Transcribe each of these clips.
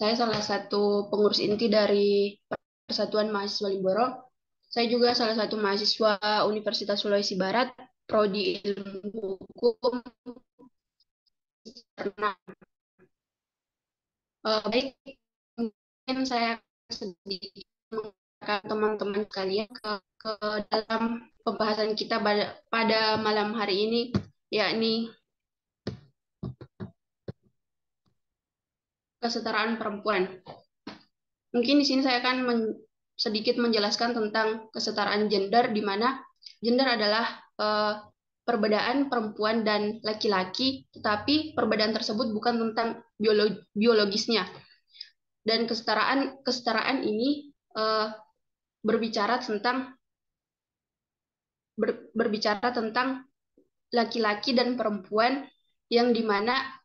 Saya salah satu pengurus inti dari Persatuan Mahasiswa Limboro. Saya juga salah satu mahasiswa Universitas Sulawesi Barat, Prodi Ilmu Hukum. Baik, mungkin saya sedikit mengatakan teman-teman sekalian ke dalam pembahasan kita pada malam hari ini, yakni kesetaraan perempuan. Mungkin di sini saya akan sedikit menjelaskan tentang kesetaraan gender, di mana gender adalah eh, perbedaan perempuan dan laki-laki, tetapi perbedaan tersebut bukan tentang biologisnya. Dan kesetaraan kesetaraan ini berbicara tentang berbicara tentang laki-laki dan perempuan yang dimana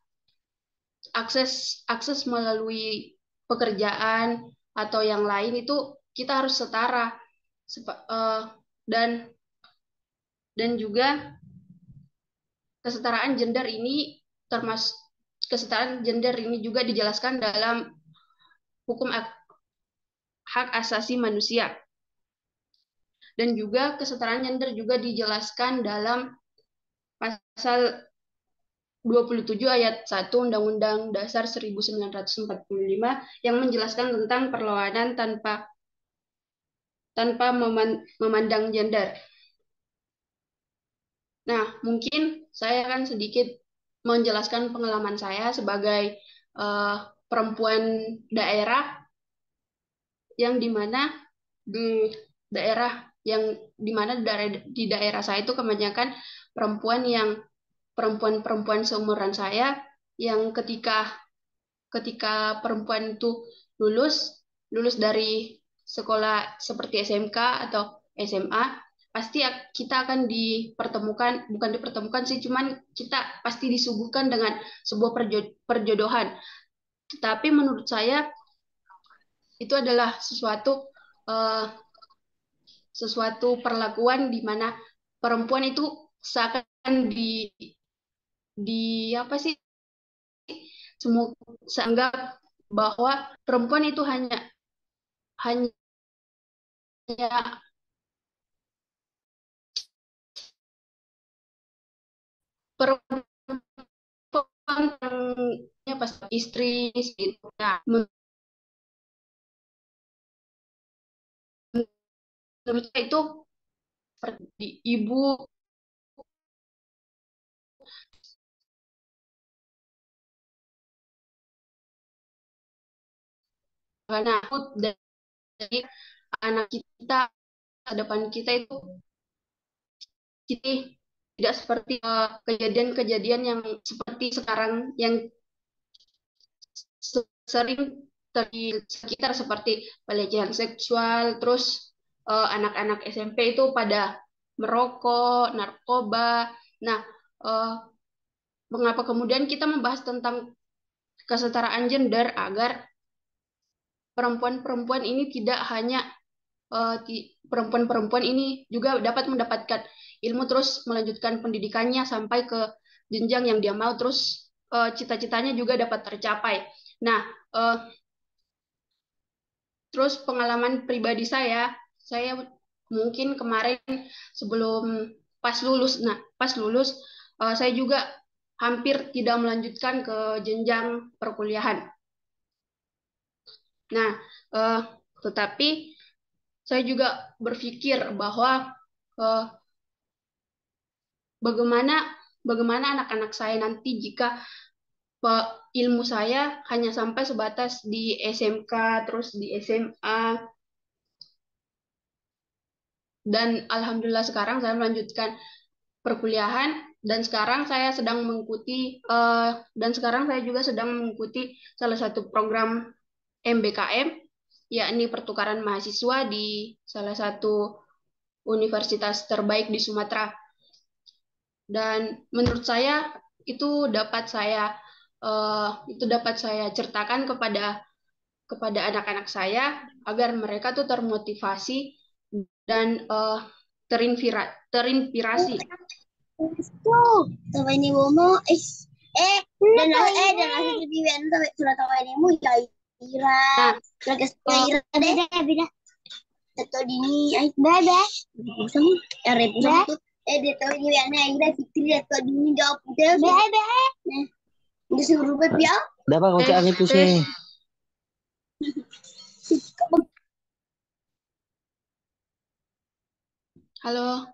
akses akses melalui pekerjaan atau yang lain itu kita harus setara. Dan juga kesetaraan gender ini termasuk kesetaraan gender ini juga dijelaskan dalam hukum hak asasi manusia. Dan juga kesetaraan gender juga dijelaskan dalam pasal 27 ayat 1 Undang-Undang Dasar 1945 yang menjelaskan tentang perlawanan tanpa memandang gender. Nah, mungkin saya akan sedikit menjelaskan pengalaman saya sebagai perempuan daerah yang dimana di di daerah saya itu kebanyakan perempuan seumuran saya yang ketika perempuan itu lulus lulus dari sekolah seperti SMK atau SMA, pasti kita akan dipertemukan, bukan dipertemukan sih, cuman kita pasti disuguhkan dengan sebuah perjodohan. Tetapi menurut saya itu adalah eh, sesuatu perlakuan di mana perempuan itu seakan di apa sih, semua seanggap bahwa perempuan itu hanya perempuan yang pas istri gitu. Nah, menurut saya itu seperti ibu, karena aku dari anak kita, ke depan kita itu kita tidak seperti kejadian-kejadian yang seperti sekarang yang sering terjadi sekitar seperti pelecehan seksual, terus anak-anak SMP itu pada merokok, narkoba. Nah, eh, mengapa kemudian kita membahas tentang kesetaraan gender agar perempuan-perempuan ini tidak hanya perempuan-perempuan ini juga dapat mendapatkan ilmu, terus melanjutkan pendidikannya sampai ke jenjang yang dia mau, terus cita-citanya juga dapat tercapai. Nah, eh, terus pengalaman pribadi saya mungkin kemarin sebelum pas lulus saya juga hampir tidak melanjutkan ke jenjang perkuliahan. Nah, eh, tetapi saya juga berpikir bahwa eh, bagaimana bagaimana anak-anak saya nanti jika ilmu saya hanya sampai sebatas di SMK, terus di SMA, dan alhamdulillah sekarang saya melanjutkan perkuliahan, dan sekarang saya sedang mengikuti dan sekarang saya juga sedang mengikuti salah satu program MBKM, yakni pertukaran mahasiswa di salah satu universitas terbaik di Sumatera. Dan menurut saya itu dapat saya ceritakan kepada anak-anak saya agar mereka tuh termotivasi dan terinspirasi. Tuh, tawa ini mo is dan dan nasa bibian tawa surat tawa ini mo ya Ira, Nah, lagas na eh, Ira deh. Bida. Tato dini ay bada. Sama, repot sama tuh. Dito ni ana Ira fikri tato dini jawab udah. Be. Nah, udah suruh berubah ya. Dapat kau cak itu tes. sih. Halo.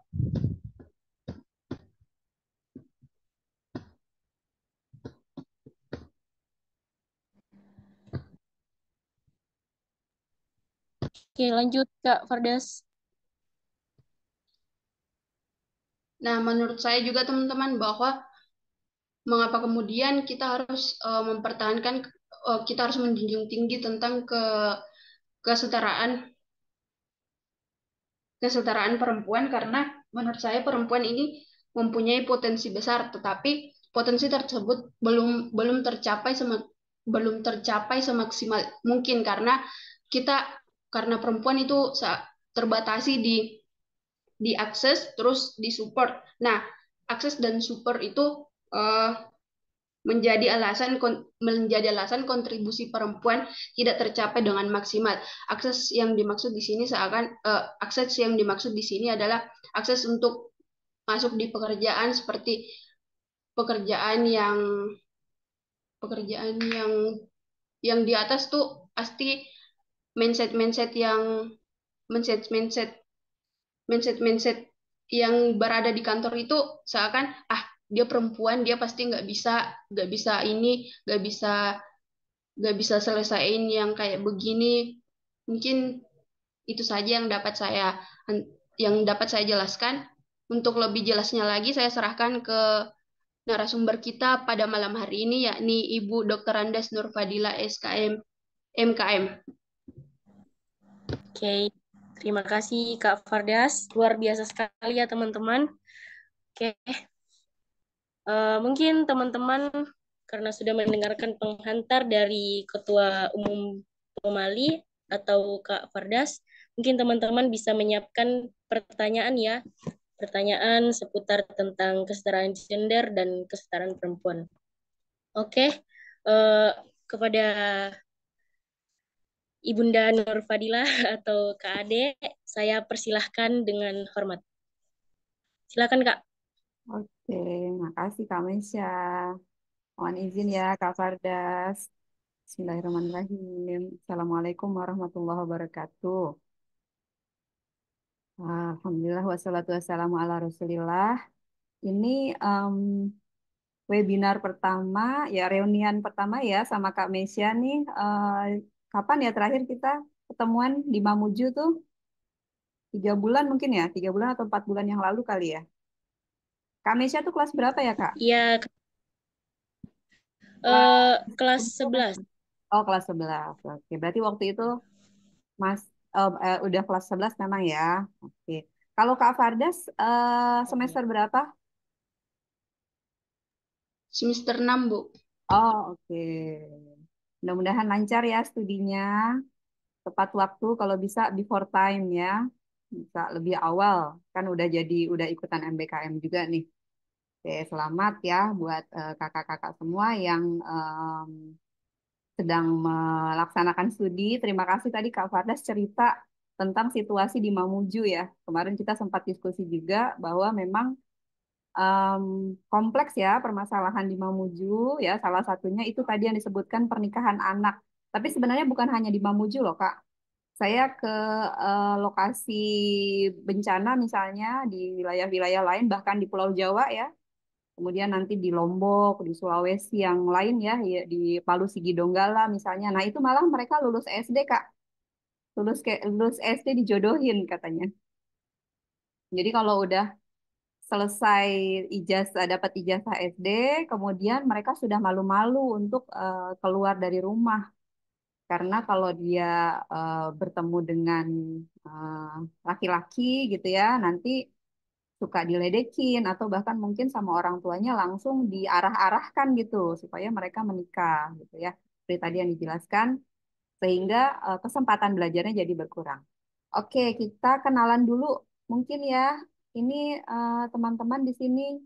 Oke, lanjut Kak Fardas. Nah, menurut saya juga teman-teman bahwa mengapa kemudian kita harus mempertahankan kita harus menjunjung tinggi tentang kesetaraan kesetaraan perempuan karena menurut saya perempuan ini mempunyai potensi besar, tetapi potensi tersebut belum tercapai semaksimal mungkin karena kita karena perempuan itu terbatasi di akses terus di support. Nah, akses dan support itu eh, menjadi alasan kontribusi perempuan tidak tercapai dengan maksimal. Akses yang dimaksud di sini adalah akses untuk masuk di pekerjaan seperti pekerjaan yang pekerjaan yang di atas tuh pasti mindset mindset yang mindset mindset mindset mindset yang berada di kantor itu seakan dia perempuan dia pasti nggak bisa ini nggak bisa selesaiin yang kayak begini. Mungkin itu saja yang dapat saya jelaskan. Untuk lebih jelasnya lagi, saya serahkan ke narasumber kita pada malam hari ini, yakni Ibu Dr. Andes Nurfadila SKM MKM. Oke, terima kasih Kak Fardas. Luar biasa sekali ya teman-teman. Oke, mungkin teman-teman karena sudah mendengarkan penghantar dari Ketua Umum Pemali atau Kak Fardas, mungkin teman-teman bisa menyiapkan pertanyaan ya, pertanyaan seputar tentang kesetaraan gender dan kesetaraan perempuan. Oke, kepada Ibunda Nur Fadila atau Kak Ade, saya persilahkan dengan hormat. Silakan Kak. Oke, makasih Kak Mesya. Mohon izin ya Kak Fardas. Bismillahirrahmanirrahim. Assalamualaikum warahmatullahi wabarakatuh. Alhamdulillah wassalatu wassalamu ala Rasulillah. Ini webinar pertama, ya reunian pertama ya sama Kak Mesya nih. Kapan ya terakhir kita ketemuan di Mamuju tuh? 3 bulan mungkin ya, 3 bulan atau 4 bulan yang lalu kali ya. Kak Mesya tuh kelas berapa ya Kak? Iya, kelas 11. Oh, kelas 11. Oke, berarti waktu itu Mas udah kelas 11 memang ya. Oke. Kalau Kak Fardas semester berapa? Semester 6, Bu. Oh, oke. Mudah-mudahan lancar ya studinya. Tepat waktu kalau bisa before time ya. Bisa lebih awal. Kan udah ikutan MBKM juga nih. Oke, selamat ya buat kakak-kakak semua yang sedang melaksanakan studi. Terima kasih tadi Kak Fardas cerita tentang situasi di Mamuju ya. Kemarin kita sempat diskusi juga bahwa memang em, kompleks ya permasalahan di Mamuju ya. Salah satunya itu tadi yang disebutkan pernikahan anak. Tapi sebenarnya bukan hanya di Mamuju loh Kak. Saya ke lokasi bencana misalnya di wilayah-wilayah lain bahkan di Pulau Jawa ya. Kemudian nanti di Lombok, di Sulawesi yang lain ya, di Palu Sigi Donggala misalnya. Nah, itu malah mereka lulus SD, Kak. Lulus SD dijodohin katanya. Jadi kalau udah selesai dapat ijazah SD, kemudian mereka sudah malu-malu untuk keluar dari rumah. Karena kalau dia bertemu dengan eh, laki-laki gitu ya, nanti suka diledekin atau bahkan mungkin sama orang tuanya langsung diarah-arahkan gitu supaya mereka menikah gitu ya. Seperti tadi yang dijelaskan sehingga kesempatan belajarnya jadi berkurang. Oke, kita kenalan dulu mungkin ya. Ini teman-teman di sini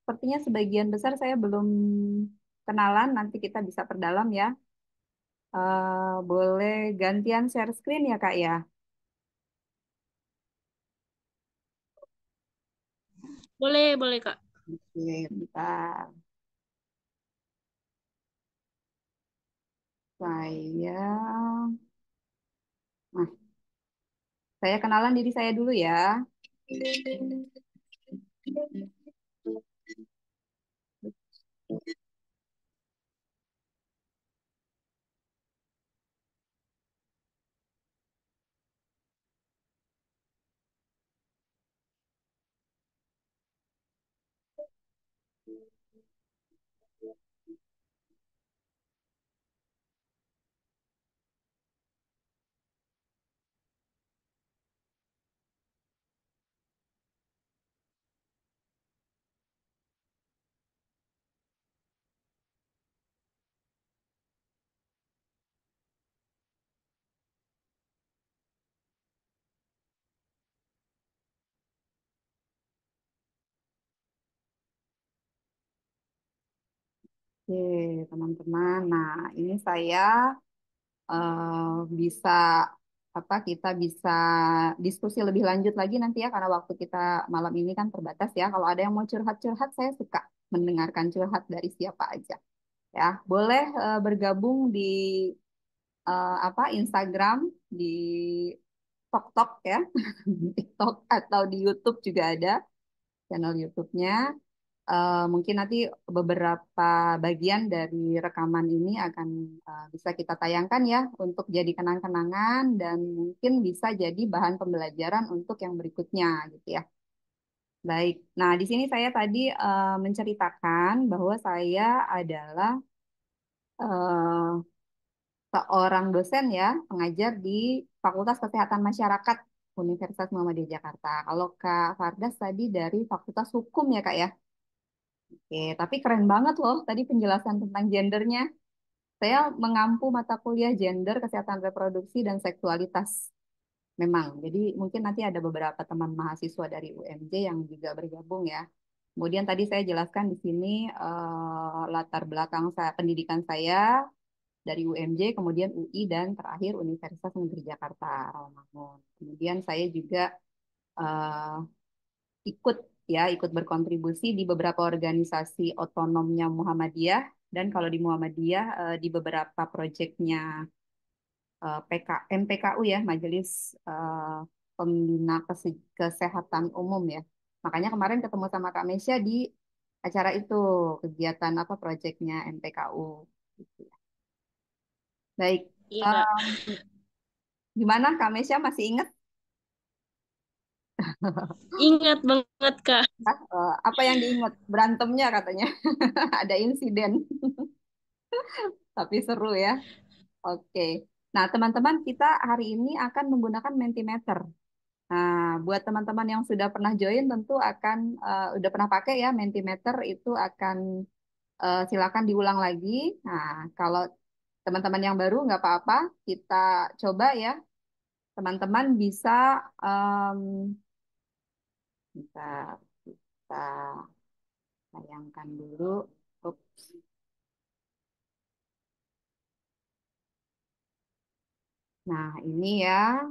sepertinya sebagian besar saya belum kenalan, nanti kita bisa perdalam ya. Boleh gantian share screen ya, Kak ya? Boleh, boleh Kak. Oke, bentar. Saya, nah, saya kenalan diri saya dulu ya. Oke, teman-teman. Nah, ini saya bisa apa kita bisa diskusi lebih lanjut lagi nanti ya karena waktu kita malam ini kan terbatas ya. Kalau ada yang mau curhat-curhat, saya suka mendengarkan curhat dari siapa aja. Ya, boleh bergabung di apa Instagram, di TokTok ya, TikTok atau di YouTube juga ada channel YouTube-nya. Mungkin nanti beberapa bagian dari rekaman ini akan bisa kita tayangkan ya untuk jadi kenang-kenangan dan mungkin bisa jadi bahan pembelajaran untuk yang berikutnya gitu ya. Baik, nah di sini saya tadi menceritakan bahwa saya adalah eh, seorang dosen ya, pengajar di Fakultas Kesehatan Masyarakat Universitas Muhammadiyah Jakarta. Kalau Kak Fardas tadi dari Fakultas Hukum ya Kak ya. Oke, tapi keren banget loh tadi penjelasan tentang gendernya. Saya mengampu mata kuliah gender, kesehatan reproduksi, dan seksualitas. Memang, jadi mungkin nanti ada beberapa teman mahasiswa dari UMJ yang juga bergabung ya. Kemudian tadi saya jelaskan di sini latar belakang saya, pendidikan saya dari UMJ, kemudian UI, dan terakhir Universitas Negeri Jakarta, Rawamangun. Kemudian saya juga eh, ikut ikut berkontribusi di beberapa organisasi otonomnya Muhammadiyah dan kalau di Muhammadiyah di beberapa proyeknya MPKU ya Majelis Pembina Kesehatan Umum ya. Makanya kemarin ketemu sama Kak Mesya di acara itu kegiatan apa proyeknya MPKU. Gitu ya. Baik, Iya Kak. eh, gimana Kak Mesya masih ingat Ingat banget Kak. apa yang diingat berantemnya katanya ada insiden tapi seru ya. Oke. Nah, teman-teman, kita hari ini akan menggunakan Mentimeter. Nah, buat teman-teman yang sudah pernah join tentu akan udah pernah pakai ya Mentimeter itu akan silakan diulang lagi. Nah, kalau teman-teman yang baru nggak apa-apa, kita coba ya. Teman-teman bisa bisa kita bayangkan dulu. Ups. Nah, ini ya,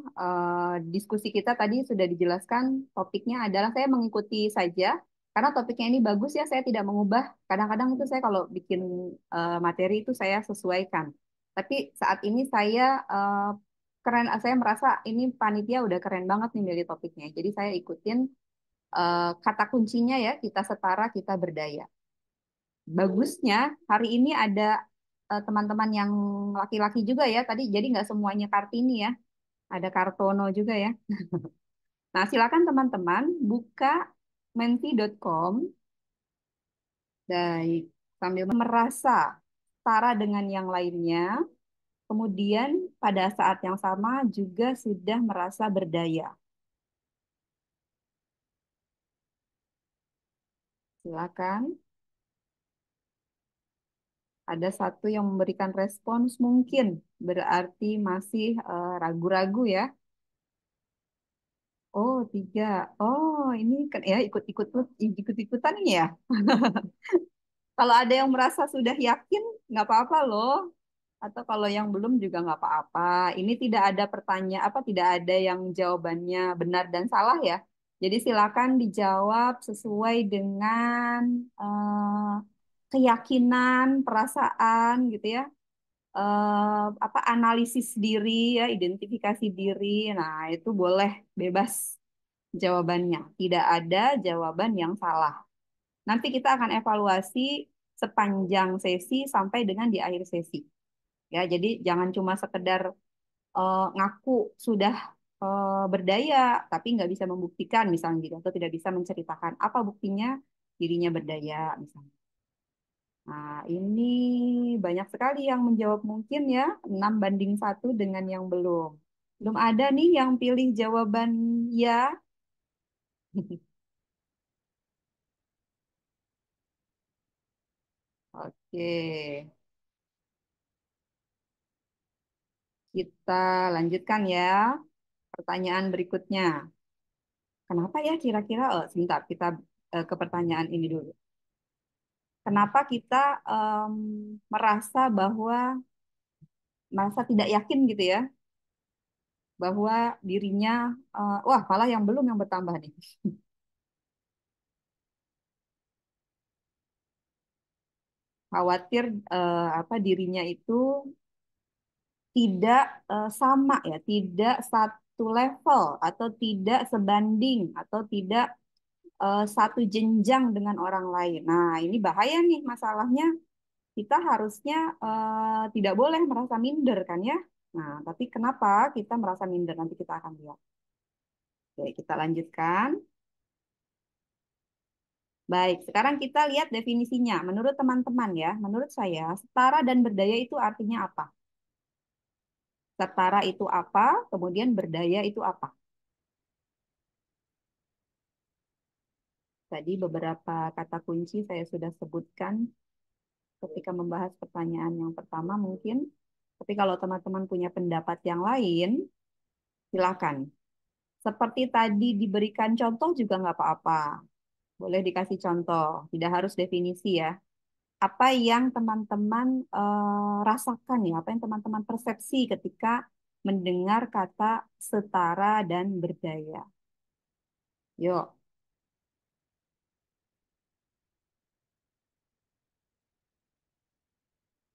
diskusi kita tadi sudah dijelaskan, topiknya adalah saya mengikuti saja, karena topiknya ini bagus ya, saya tidak mengubah. Kadang-kadang itu saya kalau bikin materi itu saya sesuaikan. Tapi saat ini saya keren, saya merasa ini panitia udah keren banget nih milih topiknya. Jadi saya ikutin kata kuncinya ya, kita setara, kita berdaya. Bagusnya hari ini ada teman-teman yang laki-laki juga ya, tadi jadi nggak semuanya Kartini ya. Ada Kartono juga ya. Nah, silakan teman-teman buka menti.com baik sambil merasa setara dengan yang lainnya. Kemudian pada saat yang sama juga sudah merasa berdaya. Silakan. Ada satu yang memberikan respons mungkin berarti masih ragu-ragu ya. Oh, tiga. Oh, ini kan ya ikut-ikutan ini ya. Kalau ada yang merasa sudah yakin, nggak apa-apa loh. Atau kalau yang belum juga nggak apa-apa. Ini tidak ada pertanyaan apa tidak ada yang jawabannya benar dan salah ya. Jadi silakan dijawab sesuai dengan keyakinan, perasaan gitu ya. Apa analisis diri ya, identifikasi diri. Nah, itu boleh bebas jawabannya. Tidak ada jawaban yang salah. Nanti kita akan evaluasi sepanjang sesi sampai dengan di akhir sesi. Ya, jadi jangan cuma sekedar ngaku sudah berdaya, tapi nggak bisa membuktikan misalnya gitu, atau tidak bisa menceritakan apa buktinya dirinya berdaya misalnya. Nah, ini banyak sekali yang menjawab mungkin ya, 6-1 dengan yang belum. Belum ada nih yang pilih jawaban ya. Oke, kita lanjutkan ya. Pertanyaan berikutnya. Kenapa ya kira-kira? Oh, sebentar, kita ke pertanyaan ini dulu. Kenapa kita merasa bahwa merasa tidak yakin gitu ya, bahwa dirinya, wah malah yang belum yang bertambah nih. Khawatir apa dirinya itu tidak sama ya, tidak satu level atau tidak sebanding atau tidak satu jenjang dengan orang lain. Nah, ini bahaya nih masalahnya. Kita harusnya tidak boleh merasa minder kan ya. Nah, tapi kenapa kita merasa minder? Nanti kita akan lihat. Oke, kita lanjutkan. Baik, sekarang kita lihat definisinya. Menurut teman-teman ya, menurut saya setara dan berdaya itu artinya apa? Setara itu apa? Kemudian berdaya itu apa? Tadi beberapa kata kunci saya sudah sebutkan ketika membahas pertanyaan yang pertama mungkin. Tapi kalau teman-teman punya pendapat yang lain, silakan. Seperti tadi diberikan contoh juga nggak apa-apa. Boleh dikasih contoh, tidak harus definisi ya. Apa yang teman-teman rasakan ya, apa yang teman-teman persepsi ketika mendengar kata setara dan berdaya. Yuk,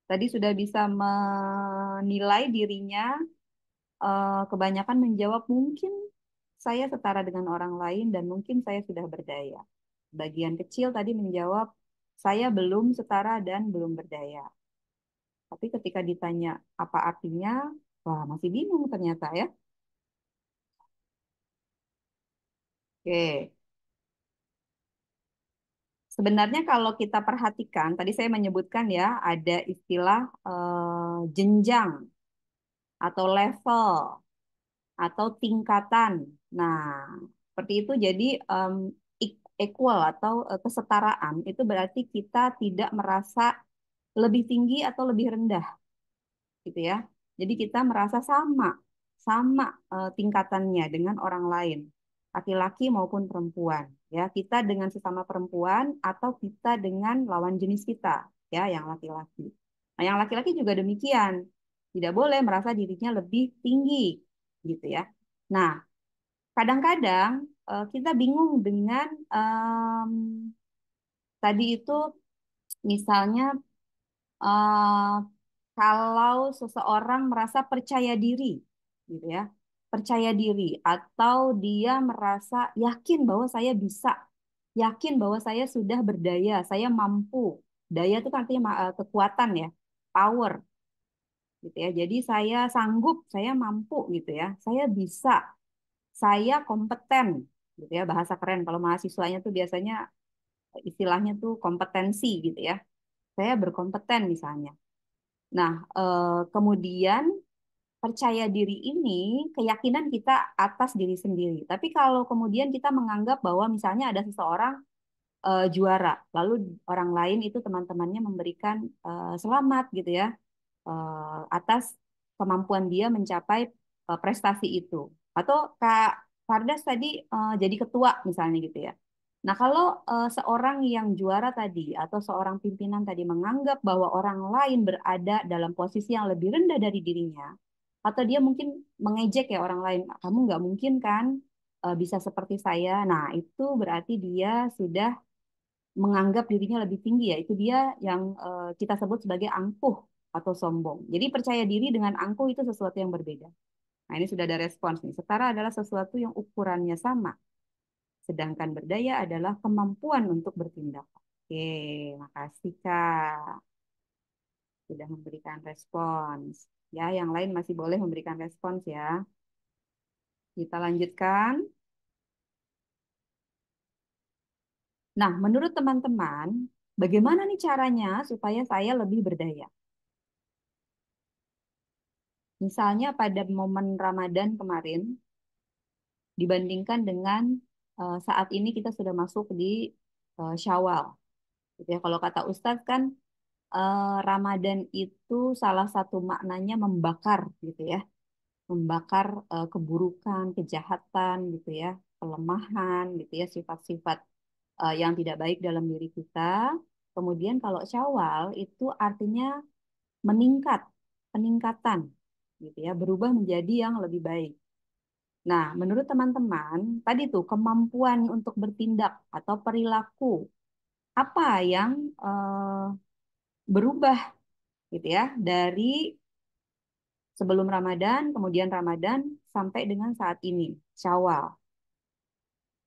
tadi sudah bisa menilai dirinya, kebanyakan menjawab mungkin saya setara dengan orang lain dan mungkin saya sudah berdaya. Bagian kecil tadi menjawab saya belum setara dan belum berdaya. Tapi ketika ditanya apa artinya, wah masih bingung ternyata ya. Oke. Sebenarnya kalau kita perhatikan, tadi saya menyebutkan ya, ada istilah jenjang atau level atau tingkatan. Nah, seperti itu jadi equal atau kesetaraan itu berarti kita tidak merasa lebih tinggi atau lebih rendah gitu ya. Jadi kita merasa sama, sama tingkatannya dengan orang lain, laki-laki maupun perempuan. Ya, kita dengan sesama perempuan atau kita dengan lawan jenis kita, ya, yang laki-laki. Nah, yang laki-laki juga demikian, tidak boleh merasa dirinya lebih tinggi, gitu ya. Nah, kadang-kadang kita bingung dengan tadi itu misalnya eh, kalau seseorang merasa percaya diri, gitu ya, percaya diri, atau dia merasa yakin bahwa saya bisa, yakin bahwa saya sudah berdaya, saya mampu. Daya itu kan artinya kekuatan ya, power, gitu ya. Jadi saya sanggup, saya mampu, gitu ya. Saya bisa, saya kompeten, gitu ya. Bahasa keren kalau mahasiswanya tuh biasanya istilahnya tuh kompetensi, gitu ya. Saya berkompeten misalnya. Nah, kemudian percaya diri ini keyakinan kita atas diri sendiri. Tapi kalau kemudian kita menganggap bahwa misalnya ada seseorang juara, lalu orang lain itu teman-temannya memberikan selamat gitu ya atas kemampuan dia mencapai prestasi itu. Atau Kak Fardas tadi jadi ketua misalnya gitu ya. Nah, kalau seorang yang juara tadi atau seorang pimpinan tadi menganggap bahwa orang lain berada dalam posisi yang lebih rendah dari dirinya, atau dia mungkin mengejek ya orang lain, kamu nggak mungkin kan bisa seperti saya. Nah, itu berarti dia sudah menganggap dirinya lebih tinggi ya. Itu dia yang kita sebut sebagai angkuh atau sombong. Jadi percaya diri dengan angkuh itu sesuatu yang berbeda. Nah, ini sudah ada respons nih. Setara adalah sesuatu yang ukurannya sama. Sedangkan berdaya adalah kemampuan untuk bertindak. Oke, makasih Kak. Sudah memberikan respons. Ya, yang lain masih boleh memberikan respons ya. Kita lanjutkan. Nah, menurut teman-teman, bagaimana nih caranya supaya saya lebih berdaya? Misalnya pada momen Ramadan kemarin, dibandingkan dengan saat ini kita sudah masuk di Syawal. Gitu ya. Kalau kata Ustadz kan Ramadan itu salah satu maknanya membakar gitu ya, membakar keburukan, kejahatan gitu ya, kelemahan gitu ya, sifat-sifat yang tidak baik dalam diri kita. Kemudian kalau Syawal itu artinya meningkat, peningkatan gitu ya, berubah menjadi yang lebih baik. Nah, menurut teman-teman, tadi tuh kemampuan untuk bertindak atau perilaku apa yang berubah gitu ya dari sebelum Ramadan, kemudian Ramadan sampai dengan saat ini, Syawal.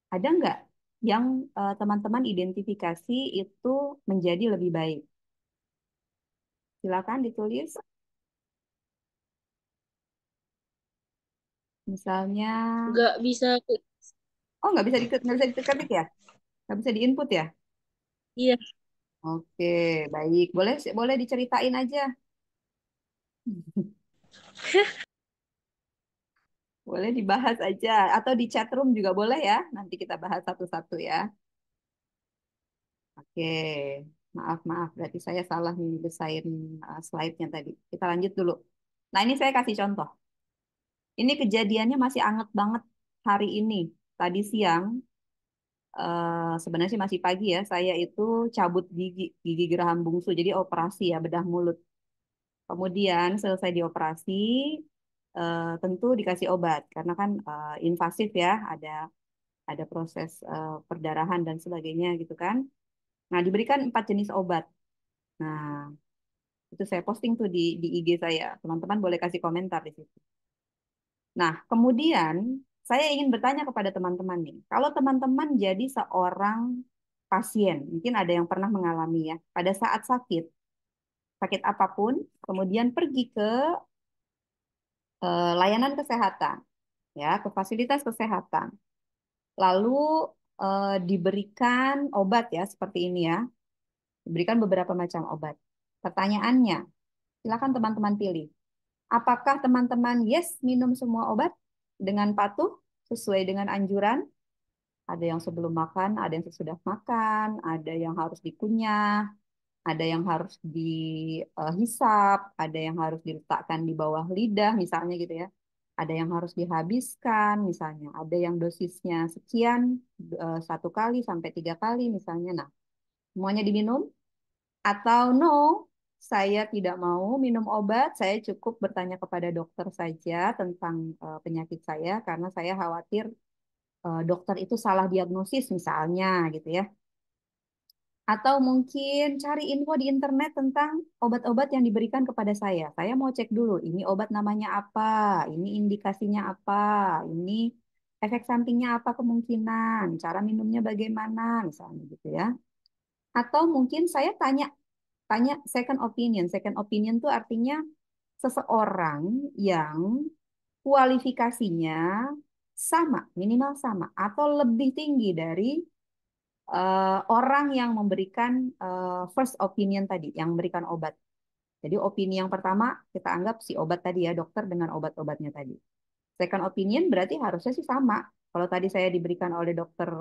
Ada nggak yang teman-teman identifikasi itu menjadi lebih baik? Silakan ditulis. Misalnya, Nggak bisa, oh nggak bisa diketik ya? Nggak bisa diinput ya? iya. Oke, baik. Boleh boleh diceritain aja. Boleh dibahas aja atau di chat room juga boleh ya. Nanti kita bahas satu-satu ya. Oke, maaf maaf. Berarti saya salah nih desain slide-nya tadi. Kita lanjut dulu. Nah ini saya kasih contoh. Ini kejadiannya masih anget banget hari ini. Tadi siang, sebenarnya sih masih pagi ya. Saya itu cabut gigi geraham bungsu. Jadi operasi ya bedah mulut. Kemudian selesai dioperasi, tentu dikasih obat karena kan invasif ya. Ada proses perdarahan dan sebagainya gitu kan. Nah, diberikan 4 jenis obat. Nah, itu saya posting tuh di IG saya. Teman-teman boleh kasih komentar di situ. Nah, kemudian saya ingin bertanya kepada teman-teman nih. Kalau teman-teman jadi seorang pasien, mungkin ada yang pernah mengalami ya, pada saat sakit, sakit apapun, kemudian pergi ke layanan kesehatan, ya, ke fasilitas kesehatan. Lalu diberikan obat ya, seperti ini ya. Diberikan beberapa macam obat. Pertanyaannya, silakan teman-teman pilih. Apakah teman-teman yes minum semua obat dengan patuh sesuai dengan anjuran? Ada yang sebelum makan, ada yang sesudah makan, ada yang harus dikunyah, ada yang harus dihisap, ada yang harus diletakkan di bawah lidah misalnya gitu ya. Ada yang harus dihabiskan misalnya, ada yang dosisnya sekian 1 kali sampai 3 kali misalnya. Nah, semuanya diminum atau no, saya tidak mau minum obat, saya cukup bertanya kepada dokter saja tentang penyakit saya karena saya khawatir dokter itu salah diagnosis misalnya gitu ya. Atau mungkin cari info di internet tentang obat-obat yang diberikan kepada saya. Saya mau cek dulu, ini obat namanya apa, ini indikasinya apa, ini efek sampingnya apa kemungkinan, cara minumnya bagaimana, misalnya gitu ya. Atau mungkin saya tanya tanya second opinion. Second opinion itu artinya seseorang yang kualifikasinya sama, minimal sama, atau lebih tinggi dari orang yang memberikan first opinion tadi, yang memberikan obat. Jadi opini yang pertama kita anggap si obat tadi ya, dokter dengan obat-obatnya tadi. Second opinion berarti harusnya sih sama. Kalau tadi saya diberikan oleh dokter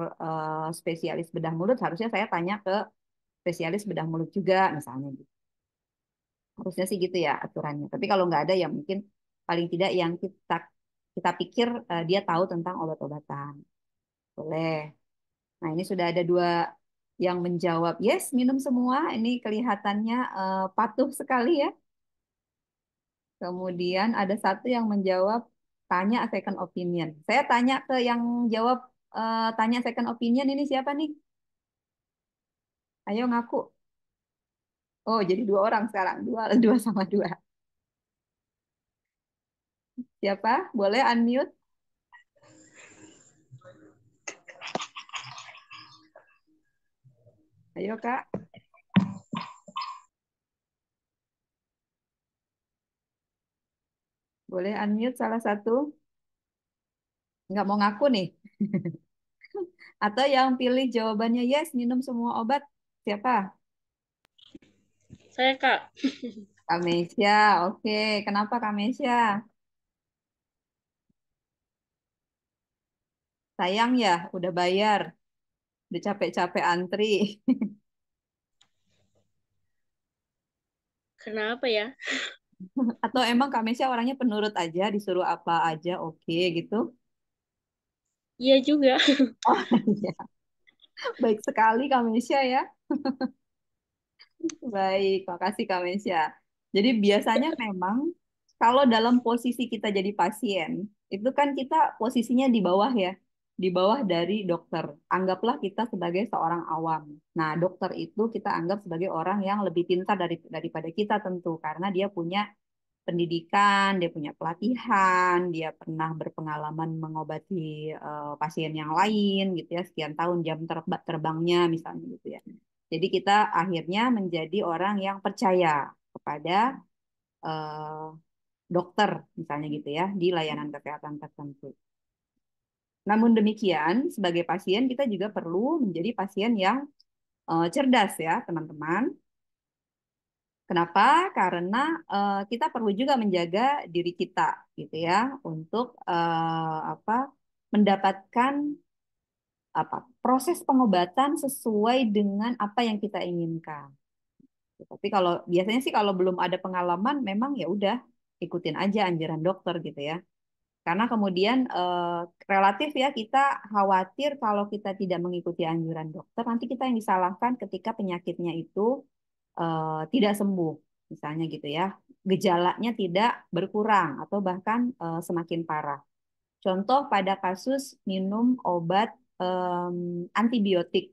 spesialis bedah mulut, harusnya saya tanya ke spesialis bedah mulut juga, misalnya gitu. Harusnya sih gitu ya aturannya. Tapi kalau nggak ada ya mungkin paling tidak yang kita kita pikir dia tahu tentang obat-obatan. Boleh. Nah, ini sudah ada 2 yang menjawab yes, minum semua. Ini kelihatannya patuh sekali ya. Kemudian ada 1 yang menjawab tanya second opinion. Saya tanya ke yang jawab tanya second opinion ini siapa nih? Ayo ngaku. Oh, jadi 2 orang sekarang. Dua sama 2. Siapa? Boleh unmute? Ayo, Kak. Boleh unmute salah satu? Nggak mau ngaku nih. Atau yang pilih jawabannya yes, minum semua obat. Siapa? Saya, Kak. Kamesha. Oke, kenapa Kamesha? Sayang ya, udah bayar. Udah capek-capek antri. Kenapa ya? Atau emang Kamesha orangnya penurut aja, disuruh apa aja oke gitu. Iya juga. Oh iya, baik sekali Kamesha ya. Baik, makasih Kak Mesya. Jadi biasanya memang kalau dalam posisi kita jadi pasien, itu kan kita posisinya di bawah ya, di bawah dari dokter. Anggaplah kita sebagai seorang awam. Nah, dokter itu kita anggap sebagai orang yang lebih pintar daripada kita tentu, karena dia punya pendidikan, dia punya pelatihan, dia pernah berpengalaman mengobati pasien yang lain gitu ya, sekian tahun jam terbangnya misalnya gitu ya. Jadi kita akhirnya menjadi orang yang percaya kepada eh, dokter misalnya gitu ya di layanan kesehatan tertentu. Namun demikian, sebagai pasien kita juga perlu menjadi pasien yang cerdas ya, teman-teman. Kenapa? Karena kita perlu juga menjaga diri kita gitu ya untuk apa mendapatkan apa proses pengobatan sesuai dengan apa yang kita inginkan. Tapi kalau biasanya sih kalau belum ada pengalaman memang ya udah ikutin aja anjuran dokter gitu ya. Karena kemudian relatif ya kita khawatir kalau kita tidak mengikuti anjuran dokter nanti kita yang disalahkan ketika penyakitnya itu tidak sembuh misalnya gitu ya. Gejalanya tidak berkurang atau bahkan semakin parah. Contoh pada kasus minum obat antibiotik.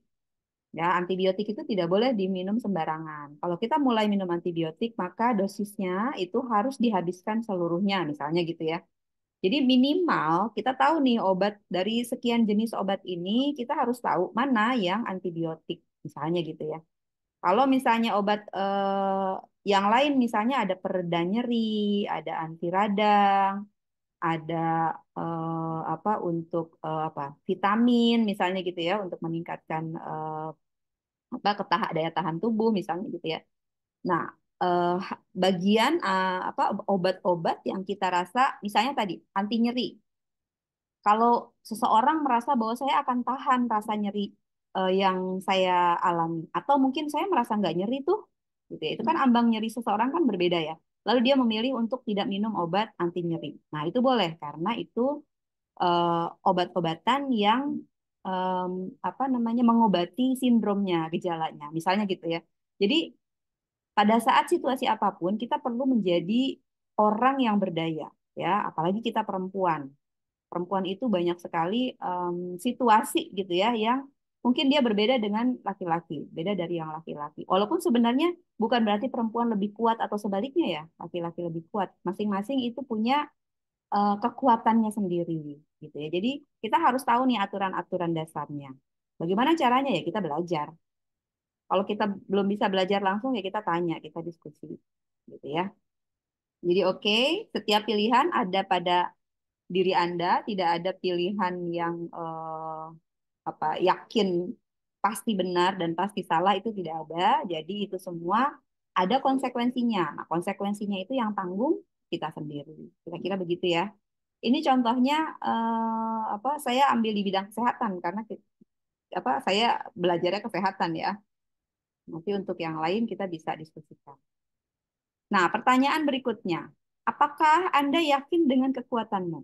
Ya, antibiotik itu tidak boleh diminum sembarangan. Kalau kita mulai minum antibiotik, maka dosisnya itu harus dihabiskan seluruhnya, misalnya gitu ya. Jadi minimal kita tahu nih obat dari sekian jenis obat ini, kita harus tahu mana yang antibiotik, misalnya gitu ya. Kalau misalnya obat yang lain, misalnya ada pereda nyeri, ada anti radang, ada apa untuk apa vitamin, misalnya gitu ya, untuk meningkatkan apa daya tahan tubuh misalnya gitu ya. Nah, bagian apa obat-obat yang kita rasa misalnya tadi anti nyeri. Kalau seseorang merasa bahwa saya akan tahan rasa nyeri yang saya alami atau mungkin saya merasa nggak nyeri tuh gitu ya. Itu kan ambang nyeri seseorang kan berbeda ya. Lalu dia memilih untuk tidak minum obat anti nyeri. Nah, itu boleh karena itu obat-obatan yang em, apa namanya mengobati sindromnya, gejalanya, misalnya gitu ya. Jadi pada saat situasi apapun kita perlu menjadi orang yang berdaya, ya, apalagi kita perempuan. Perempuan itu banyak sekali situasi gitu ya yang mungkin dia berbeda dengan laki-laki, beda dari yang laki-laki. Walaupun sebenarnya bukan berarti perempuan lebih kuat atau sebaliknya ya, laki-laki lebih kuat. Masing-masing itu punya kekuatannya sendiri gitu ya. Jadi kita harus tahu nih aturan-aturan dasarnya. Bagaimana caranya ya kita belajar. Kalau kita belum bisa belajar langsung ya kita tanya, kita diskusi gitu ya. Jadi oke, setiap pilihan ada pada diri Anda, tidak ada pilihan yang apa yakin pasti benar dan pasti salah itu tidak ada. Jadi itu semua ada konsekuensinya. Nah, konsekuensinya itu yang tanggung kita sendiri. Kira-kira begitu ya. Ini contohnya apa saya ambil di bidang kesehatan karena apa saya belajarnya kesehatan ya. Nanti untuk yang lain kita bisa diskusikan. Nah, pertanyaan berikutnya. Apakah Anda yakin dengan kekuatanmu?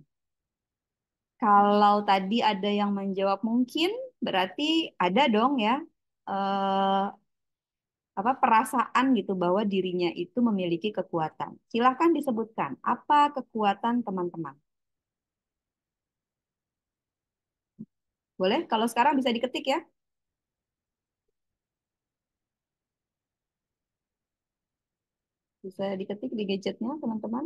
Kalau tadi ada yang menjawab mungkin, berarti ada dong ya eh, apa perasaan gitu bahwa dirinya itu memiliki kekuatan. Silahkan disebutkan apa kekuatan teman-teman. Boleh? Kalau sekarang bisa diketik ya. Bisa diketik di gadgetnya teman-teman.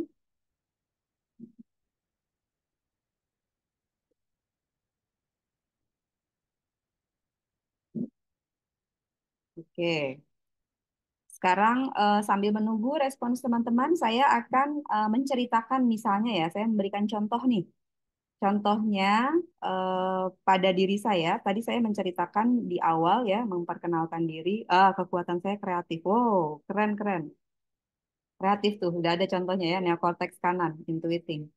Oke. Sekarang sambil menunggu respons teman-teman, saya akan menceritakan misalnya ya, saya memberikan contoh nih. Contohnya pada diri saya, tadi saya menceritakan di awal ya, memperkenalkan diri, kekuatan saya kreatif. Wow, keren-keren. Kreatif tuh, udah ada contohnya ya, neokorteks kanan, intuiting.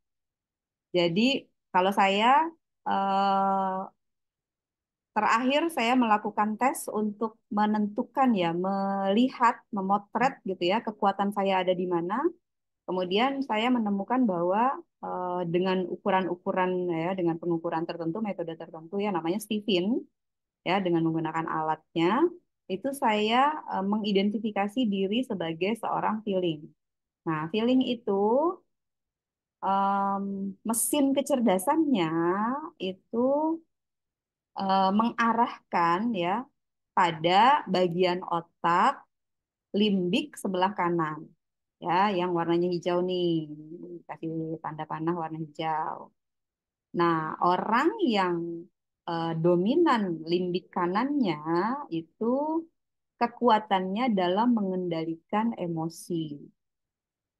Jadi kalau saya eh, terakhir saya melakukan tes untuk menentukan ya, melihat, memotret gitu ya, kekuatan saya ada di mana. Kemudian saya menemukan bahwa dengan ukuran-ukuran ya, dengan pengukuran tertentu, metode tertentu ya namanya Stephen ya, dengan menggunakan alatnya, itu saya mengidentifikasi diri sebagai seorang feeling. Nah, feeling itu em, mesin kecerdasannya itu mengarahkan ya pada bagian otak limbik sebelah kanan ya yang warnanya hijau nih, kasih tanda panah warna hijau. Nah, orang yang dominan limbik kanannya itu kekuatannya dalam mengendalikan emosi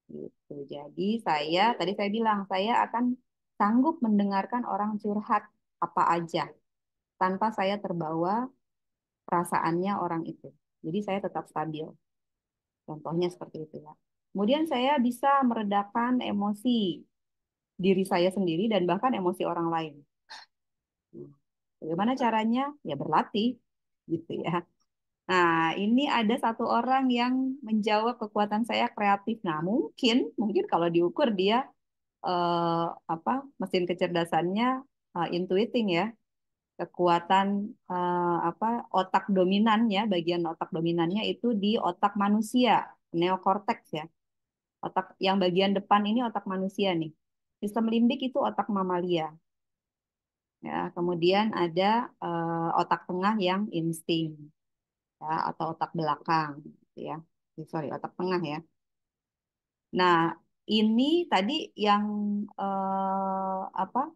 gitu. Jadi tadi saya bilang saya akan sanggup mendengarkan orang curhat apa aja tanpa saya terbawa perasaannya orang itu. Jadi saya tetap stabil. Contohnya seperti itu ya. Kemudian saya bisa meredakan emosi diri saya sendiri dan bahkan emosi orang lain. Nah, bagaimana caranya? Ya berlatih gitu ya. Nah, ini ada satu orang yang menjawab kekuatan saya kreatif. Nah, mungkin kalau diukur dia eh, apa mesin kecerdasannya intuiting ya, kekuatan apa otak dominannya, bagian otak dominannya itu di otak manusia, neokorteks ya. Otak yang bagian depan ini otak manusia nih. Sistem limbik itu otak mamalia. Ya, kemudian ada otak tengah yang insting ya, atau otak belakang gitu ya. Sorry, otak tengah ya. Nah, ini tadi yang apa?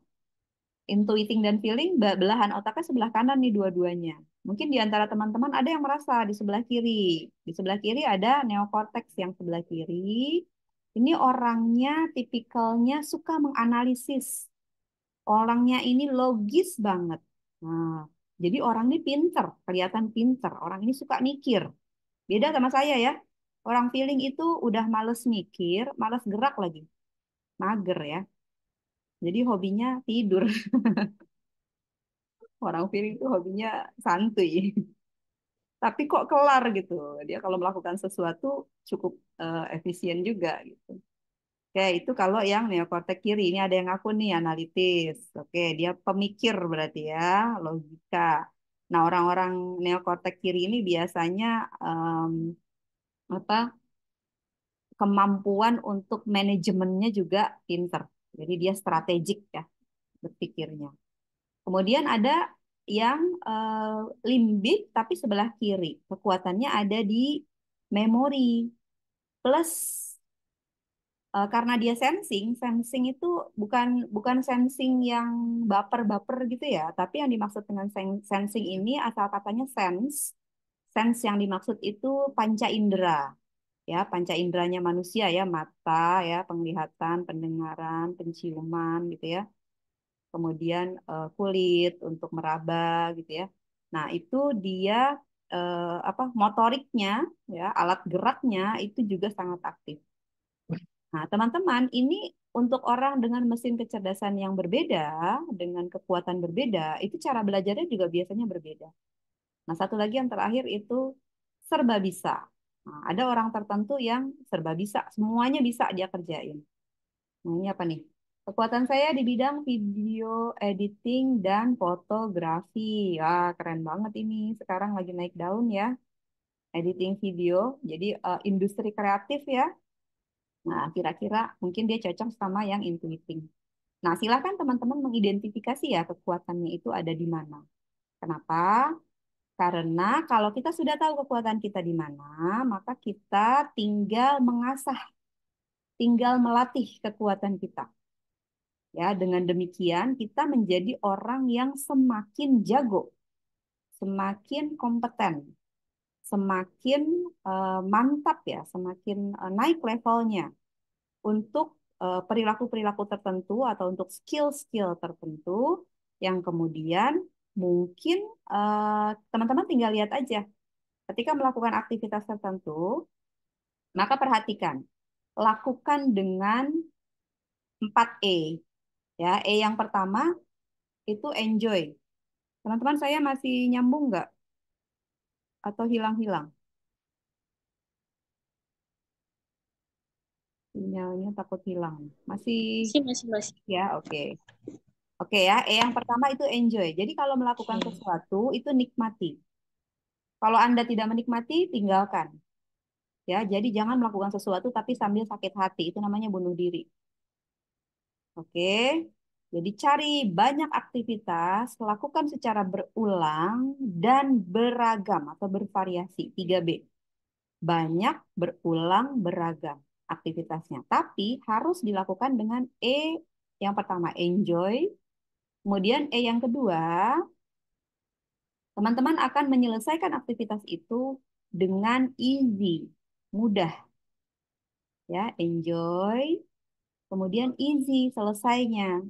Intuiting dan feeling belahan otaknya sebelah kanan nih dua-duanya. Mungkin di antara teman-teman ada yang merasa di sebelah kiri. Di sebelah kiri ada neokorteks yang sebelah kiri. Ini orangnya tipikalnya suka menganalisis. Orangnya ini logis banget. Nah, jadi orang ini pinter, kelihatan pinter. Orang ini suka mikir. Beda sama saya ya. Orang feeling itu udah males mikir, males gerak lagi. Mager ya. Jadi hobinya tidur. Orang feeling itu hobinya santuy. Tapi kok kelar gitu. Dia kalau melakukan sesuatu cukup efisien juga gitu. Oke, itu kalau yang neokortek kiri. Ini ada yang aku nih analitis. Oke, dia pemikir berarti ya, logika. Nah, orang-orang neokortek kiri ini biasanya apa kemampuan untuk manajemennya juga pinter. Jadi dia strategik ya berpikirnya. Kemudian ada yang limbik tapi sebelah kiri. Kekuatannya ada di memori. Plus karena dia sensing, sensing itu bukan bukan sensing yang baper-baper gitu ya, tapi yang dimaksud dengan sensing ini asal katanya sense. Sense yang dimaksud itu panca indera. Ya, panca inderanya manusia ya, mata ya, penglihatan, pendengaran, penciuman gitu ya. Kemudian kulit untuk meraba gitu ya. Nah, itu dia apa motoriknya ya, alat geraknya itu juga sangat aktif. Nah, teman-teman, ini untuk orang dengan mesin kecerdasan yang berbeda, dengan kekuatan berbeda, itu cara belajarnya juga biasanya berbeda. Nah, satu lagi yang terakhir itu serba bisa. Nah, ada orang tertentu yang serba bisa, semuanya bisa dia kerjain. Nah, ini apa nih? Kekuatan saya di bidang video editing dan fotografi. Wah, keren banget ini. Sekarang lagi naik daun ya, editing video. Jadi industri kreatif ya. Nah, kira-kira mungkin dia cocok sama yang intuiting. Nah, silakan teman-teman mengidentifikasi ya kekuatannya itu ada di mana. Kenapa? Karena kalau kita sudah tahu kekuatan kita di mana, maka kita tinggal mengasah, tinggal melatih kekuatan kita. Ya, dengan demikian kita menjadi orang yang semakin jago, semakin kompeten, semakin mantap ya, semakin naik levelnya untuk perilaku-perilaku tertentu atau untuk skill-skill tertentu yang kemudian mungkin teman-teman tinggal lihat aja ketika melakukan aktivitas tertentu, maka perhatikan, lakukan dengan 4E. Ya, E yang pertama itu enjoy. Teman-teman saya masih nyambung nggak? Atau hilang-hilang? Sinyalnya takut hilang. Masih Masih. ya, oke. Oke ya, E yang pertama itu enjoy. Jadi kalau melakukan Oke. sesuatu itu nikmati. Kalau Anda tidak menikmati, tinggalkan. Ya, jadi jangan melakukan sesuatu tapi sambil sakit hati. Itu namanya bunuh diri. Oke. Jadi cari banyak aktivitas, lakukan secara berulang dan beragam atau bervariasi. 3B. Banyak, berulang, beragam aktivitasnya. Tapi harus dilakukan dengan E yang pertama, enjoy. Kemudian E yang kedua, teman-teman akan menyelesaikan aktivitas itu dengan easy, mudah. Ya, enjoy, kemudian easy selesainya.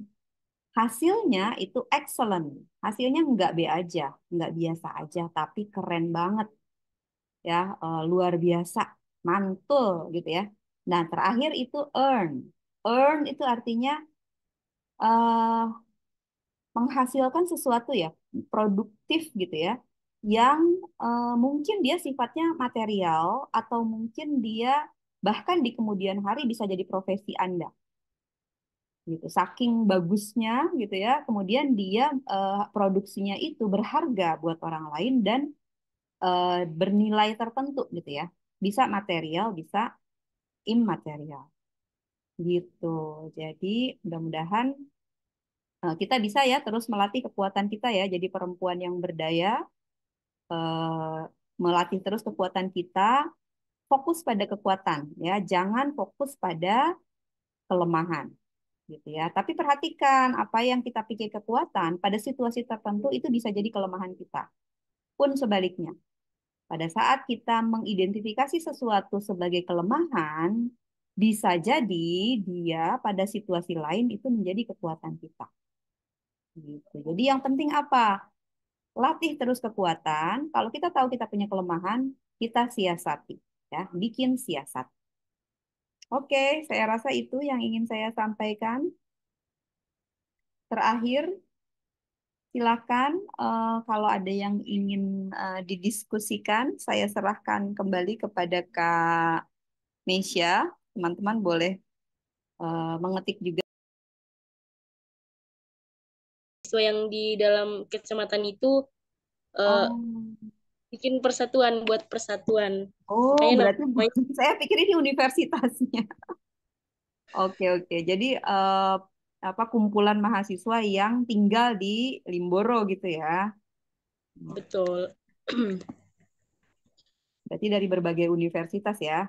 Hasilnya itu excellent. Hasilnya nggak B aja, nggak biasa aja, tapi keren banget. Ya, luar biasa, mantul gitu ya. Nah, terakhir itu earn. Earn itu artinya eh, menghasilkan sesuatu ya, produktif gitu ya, yang mungkin dia sifatnya material atau mungkin dia bahkan di kemudian hari bisa jadi profesi Anda gitu. Saking bagusnya gitu ya, kemudian dia produksinya itu berharga buat orang lain dan bernilai tertentu gitu ya. Bisa material, bisa immaterial gitu. Jadi mudah-mudahan kita bisa ya terus melatih kekuatan kita ya, jadi perempuan yang berdaya, eh, melatih terus kekuatan kita, fokus pada kekuatan ya, jangan fokus pada kelemahan gitu ya. Tapi perhatikan apa yang kita pikir kekuatan pada situasi tertentu itu bisa jadi kelemahan kita. Pun sebaliknya, pada saat kita mengidentifikasi sesuatu sebagai kelemahan, bisa jadi dia pada situasi lain itu menjadi kekuatan kita. Gitu. Jadi yang penting apa? Latih terus kekuatan. Kalau kita tahu kita punya kelemahan, kita siasati, ya, bikin siasat. Oke, saya rasa itu yang ingin saya sampaikan. Terakhir, silakan kalau ada yang ingin didiskusikan, saya serahkan kembali kepada Kak Mesya. Teman-teman boleh mengetik juga. Siswa yang di dalam kecamatan itu eh, Oh, bikin persatuan buat persatuan. oh, Makanya berarti namanya saya pikir ini universitasnya. Oke, oke. Jadi apa kumpulan mahasiswa yang tinggal di Limboro gitu ya. betul. Berarti dari berbagai universitas ya.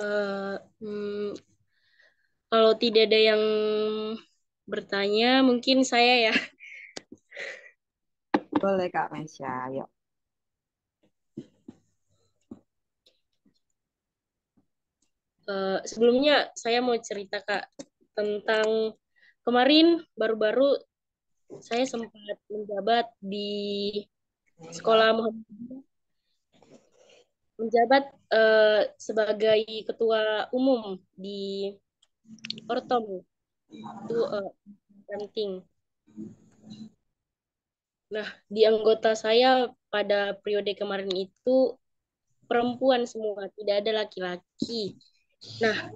Eh, hmm, Kalau tidak ada yang bertanya, mungkin saya ya. Boleh Kak Mesya, ayo. Sebelumnya saya mau cerita Kak tentang kemarin baru-baru saya sempat menjabat di sekolah Muhammadiyah, menjabat sebagai ketua umum di Ortom itu penting. Nah, di anggota saya pada periode kemarin itu perempuan semua, tidak ada laki-laki. Nah,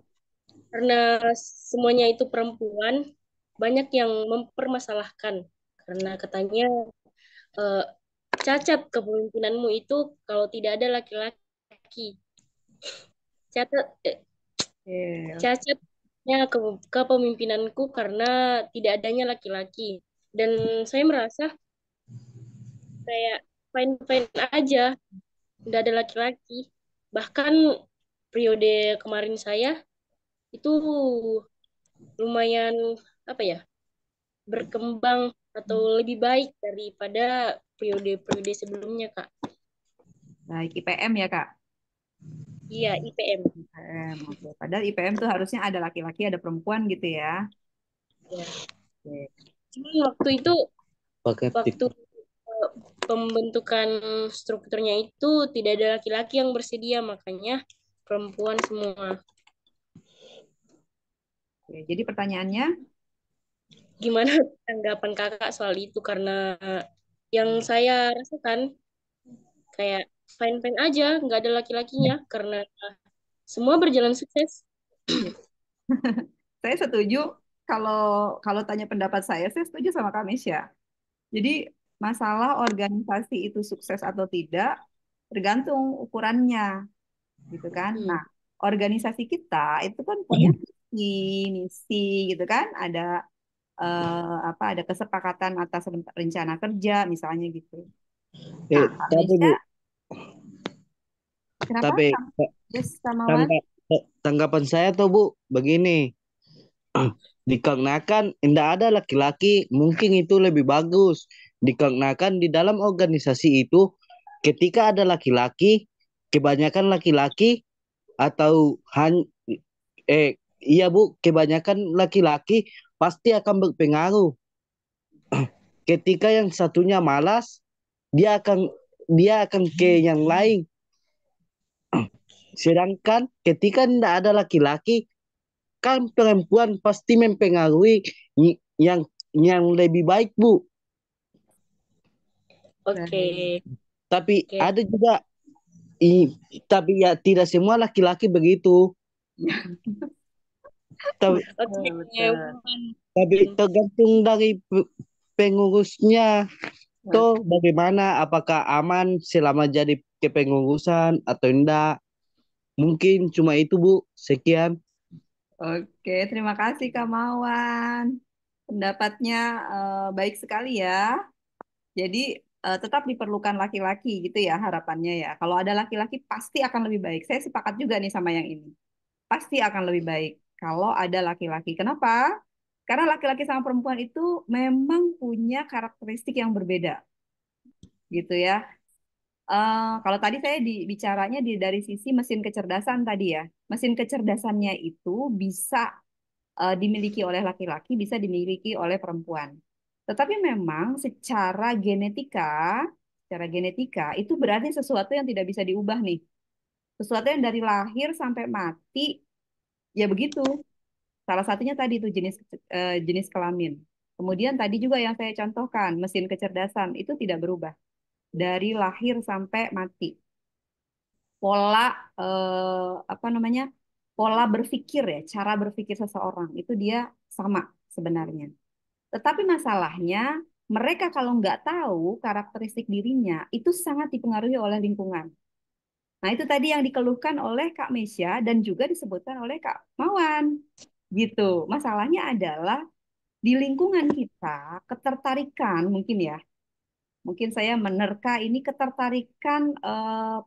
karena semuanya itu perempuan, banyak yang mempermasalahkan karena katanya eh, cacat kepemimpinanmu itu kalau tidak ada laki-laki. Cacat Oke. cacatnya kepemimpinanku karena tidak adanya laki-laki. Dan saya merasa kayak fine-fine aja, nggak ada laki-laki. Bahkan periode kemarin saya itu lumayan apa ya, berkembang atau lebih baik daripada periode-periode sebelumnya, Kak. Baik, IPM ya, Kak? Iya, IPM. IPM, oke. Padahal IPM tuh harusnya ada laki-laki, ada perempuan gitu ya. Ya. Oke. Cuma waktu itu, Pakai waktu TikTok. pembentukan strukturnya itu tidak ada laki-laki yang bersedia, makanya perempuan semua. Oke, jadi pertanyaannya, Gimana tanggapan kakak soal itu? Karena yang saya rasakan kayak fine-fine aja, nggak ada laki-lakinya karena semua berjalan sukses. saya setuju kalau kalau tanya pendapat saya setuju sama Kak Mesya. Jadi masalah organisasi itu sukses atau tidak tergantung ukurannya, gitu kan. Hmm. Nah, organisasi kita itu kan punya visi, misi, gitu kan. Ada apa? Ada kesepakatan atas rencana kerja, misalnya gitu. Nah, Kak Tapi Mesya, Bu, kenapa? tapi Yes, Samawan? tangga- tanggapan saya tuh Bu begini, dikarenakan tidak ada laki-laki, mungkin itu lebih bagus. Dikarenakan di dalam organisasi itu, ketika ada laki-laki, kebanyakan laki-laki atau iya Bu, kebanyakan laki-laki pasti akan berpengaruh. Ketika yang satunya malas, dia akan dia akan ke yang lain. Sedangkan ketika tidak ada laki-laki, kan perempuan pasti mempengaruhi yang lebih baik, Bu. Oke. Tapi Oke. ada juga, tapi ya tidak semua laki-laki begitu. Tapi, Oke. Betul. tapi tergantung dari pengurusnya. Tuh bagaimana? Apakah aman selama jadi kepengurusan atau enggak? Mungkin cuma itu, Bu. Sekian. Oke, terima kasih Kak Mawan. Pendapatnya baik sekali ya. Jadi tetap diperlukan laki-laki gitu ya harapannya ya. Kalau ada laki-laki pasti akan lebih baik. Saya sepakat juga nih sama yang ini. Pasti akan lebih baik kalau ada laki-laki. Kenapa? Karena laki-laki sama perempuan itu memang punya karakteristik yang berbeda gitu ya. Kalau tadi saya bicaranya dari sisi mesin kecerdasan tadi ya. Mesin kecerdasannya itu bisa dimiliki oleh laki-laki, bisa dimiliki oleh perempuan. Tetapi memang secara genetika itu berarti sesuatu yang tidak bisa diubah nih. Sesuatu yang dari lahir sampai mati, ya begitu. Salah satunya tadi itu jenis kelamin. Kemudian tadi juga yang saya contohkan, mesin kecerdasan itu tidak berubah dari lahir sampai mati. Pola apa namanya? Pola berpikir ya, cara berpikir seseorang itu dia sama sebenarnya. Tetapi masalahnya, mereka kalau nggak tahu karakteristik dirinya, itu sangat dipengaruhi oleh lingkungan. Nah, itu tadi yang dikeluhkan oleh Kak Mesya dan juga disebutkan oleh Kak Mawan. Gitu. Masalahnya adalah di lingkungan kita, ketertarikan mungkin ya. Mungkin saya menerka ini ketertarikan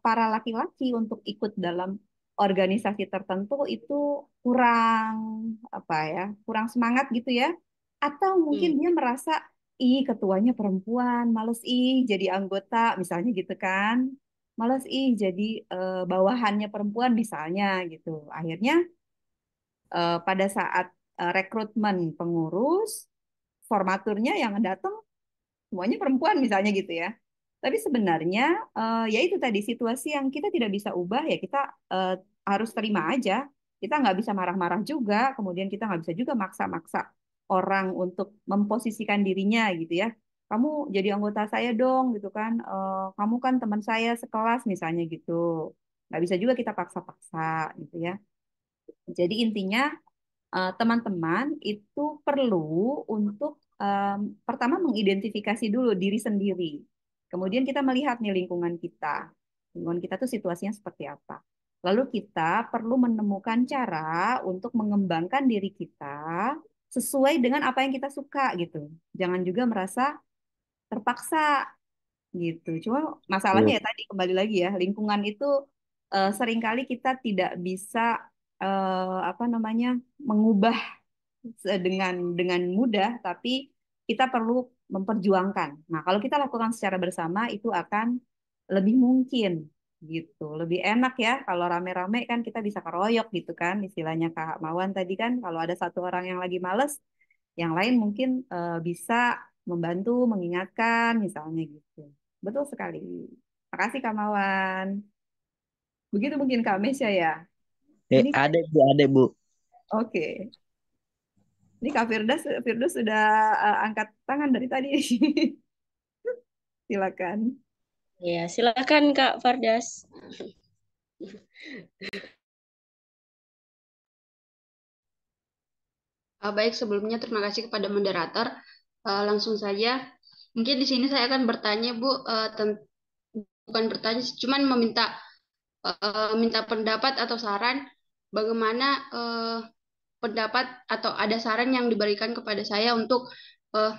para laki-laki untuk ikut dalam organisasi tertentu itu kurang apa ya, kurang semangat gitu ya. Atau mungkin Hmm. dia merasa, ih ketuanya perempuan, males ih jadi anggota, misalnya gitu kan. Males ih jadi bawahannya perempuan misalnya gitu. Akhirnya pada saat rekrutmen pengurus, formaturnya yang datang semuanya perempuan misalnya gitu ya. Tapi sebenarnya ya itu tadi situasi yang kita tidak bisa ubah ya kita eh, harus terima aja. Kita nggak bisa marah-marah juga, kemudian kita nggak bisa juga maksa-maksa orang untuk memposisikan dirinya gitu ya. Kamu jadi anggota saya dong gitu kan. Kamu kan teman saya sekelas misalnya gitu. Nggak bisa juga kita paksa-paksa gitu ya. Jadi intinya teman-teman itu perlu untuk pertama mengidentifikasi dulu diri sendiri. Kemudian kita melihat nih lingkungan kita. Lingkungan kita tuh situasinya seperti apa. Lalu kita perlu menemukan cara untuk mengembangkan diri kita sesuai dengan apa yang kita suka gitu. Jangan juga merasa terpaksa gitu. Cuma masalahnya Iya. ya tadi kembali lagi ya, lingkungan itu seringkali kita tidak bisa apa namanya mengubah dengan mudah, tapi kita perlu memperjuangkan. Nah, kalau kita lakukan secara bersama itu akan lebih mungkin gitu, lebih enak ya. Kalau rame-rame kan kita bisa keroyok gitu kan, istilahnya Kak Mawan tadi kan, kalau ada satu orang yang lagi males, yang lain mungkin bisa membantu, mengingatkan, misalnya gitu. Betul sekali. Makasih Kak Mawan. Begitu mungkin Kak Mesya ya. Ini Ada Bu. oke. Ini Kak Firdaus, Firdaus sudah angkat tangan dari tadi. Silakan. Ya, silakan Kak Fardas. Baik, sebelumnya terima kasih kepada moderator. Langsung saja, mungkin di sini saya akan bertanya, Bu, bukan bertanya, cuman minta pendapat atau saran bagaimana pendapat atau ada saran yang diberikan kepada saya untuk eh,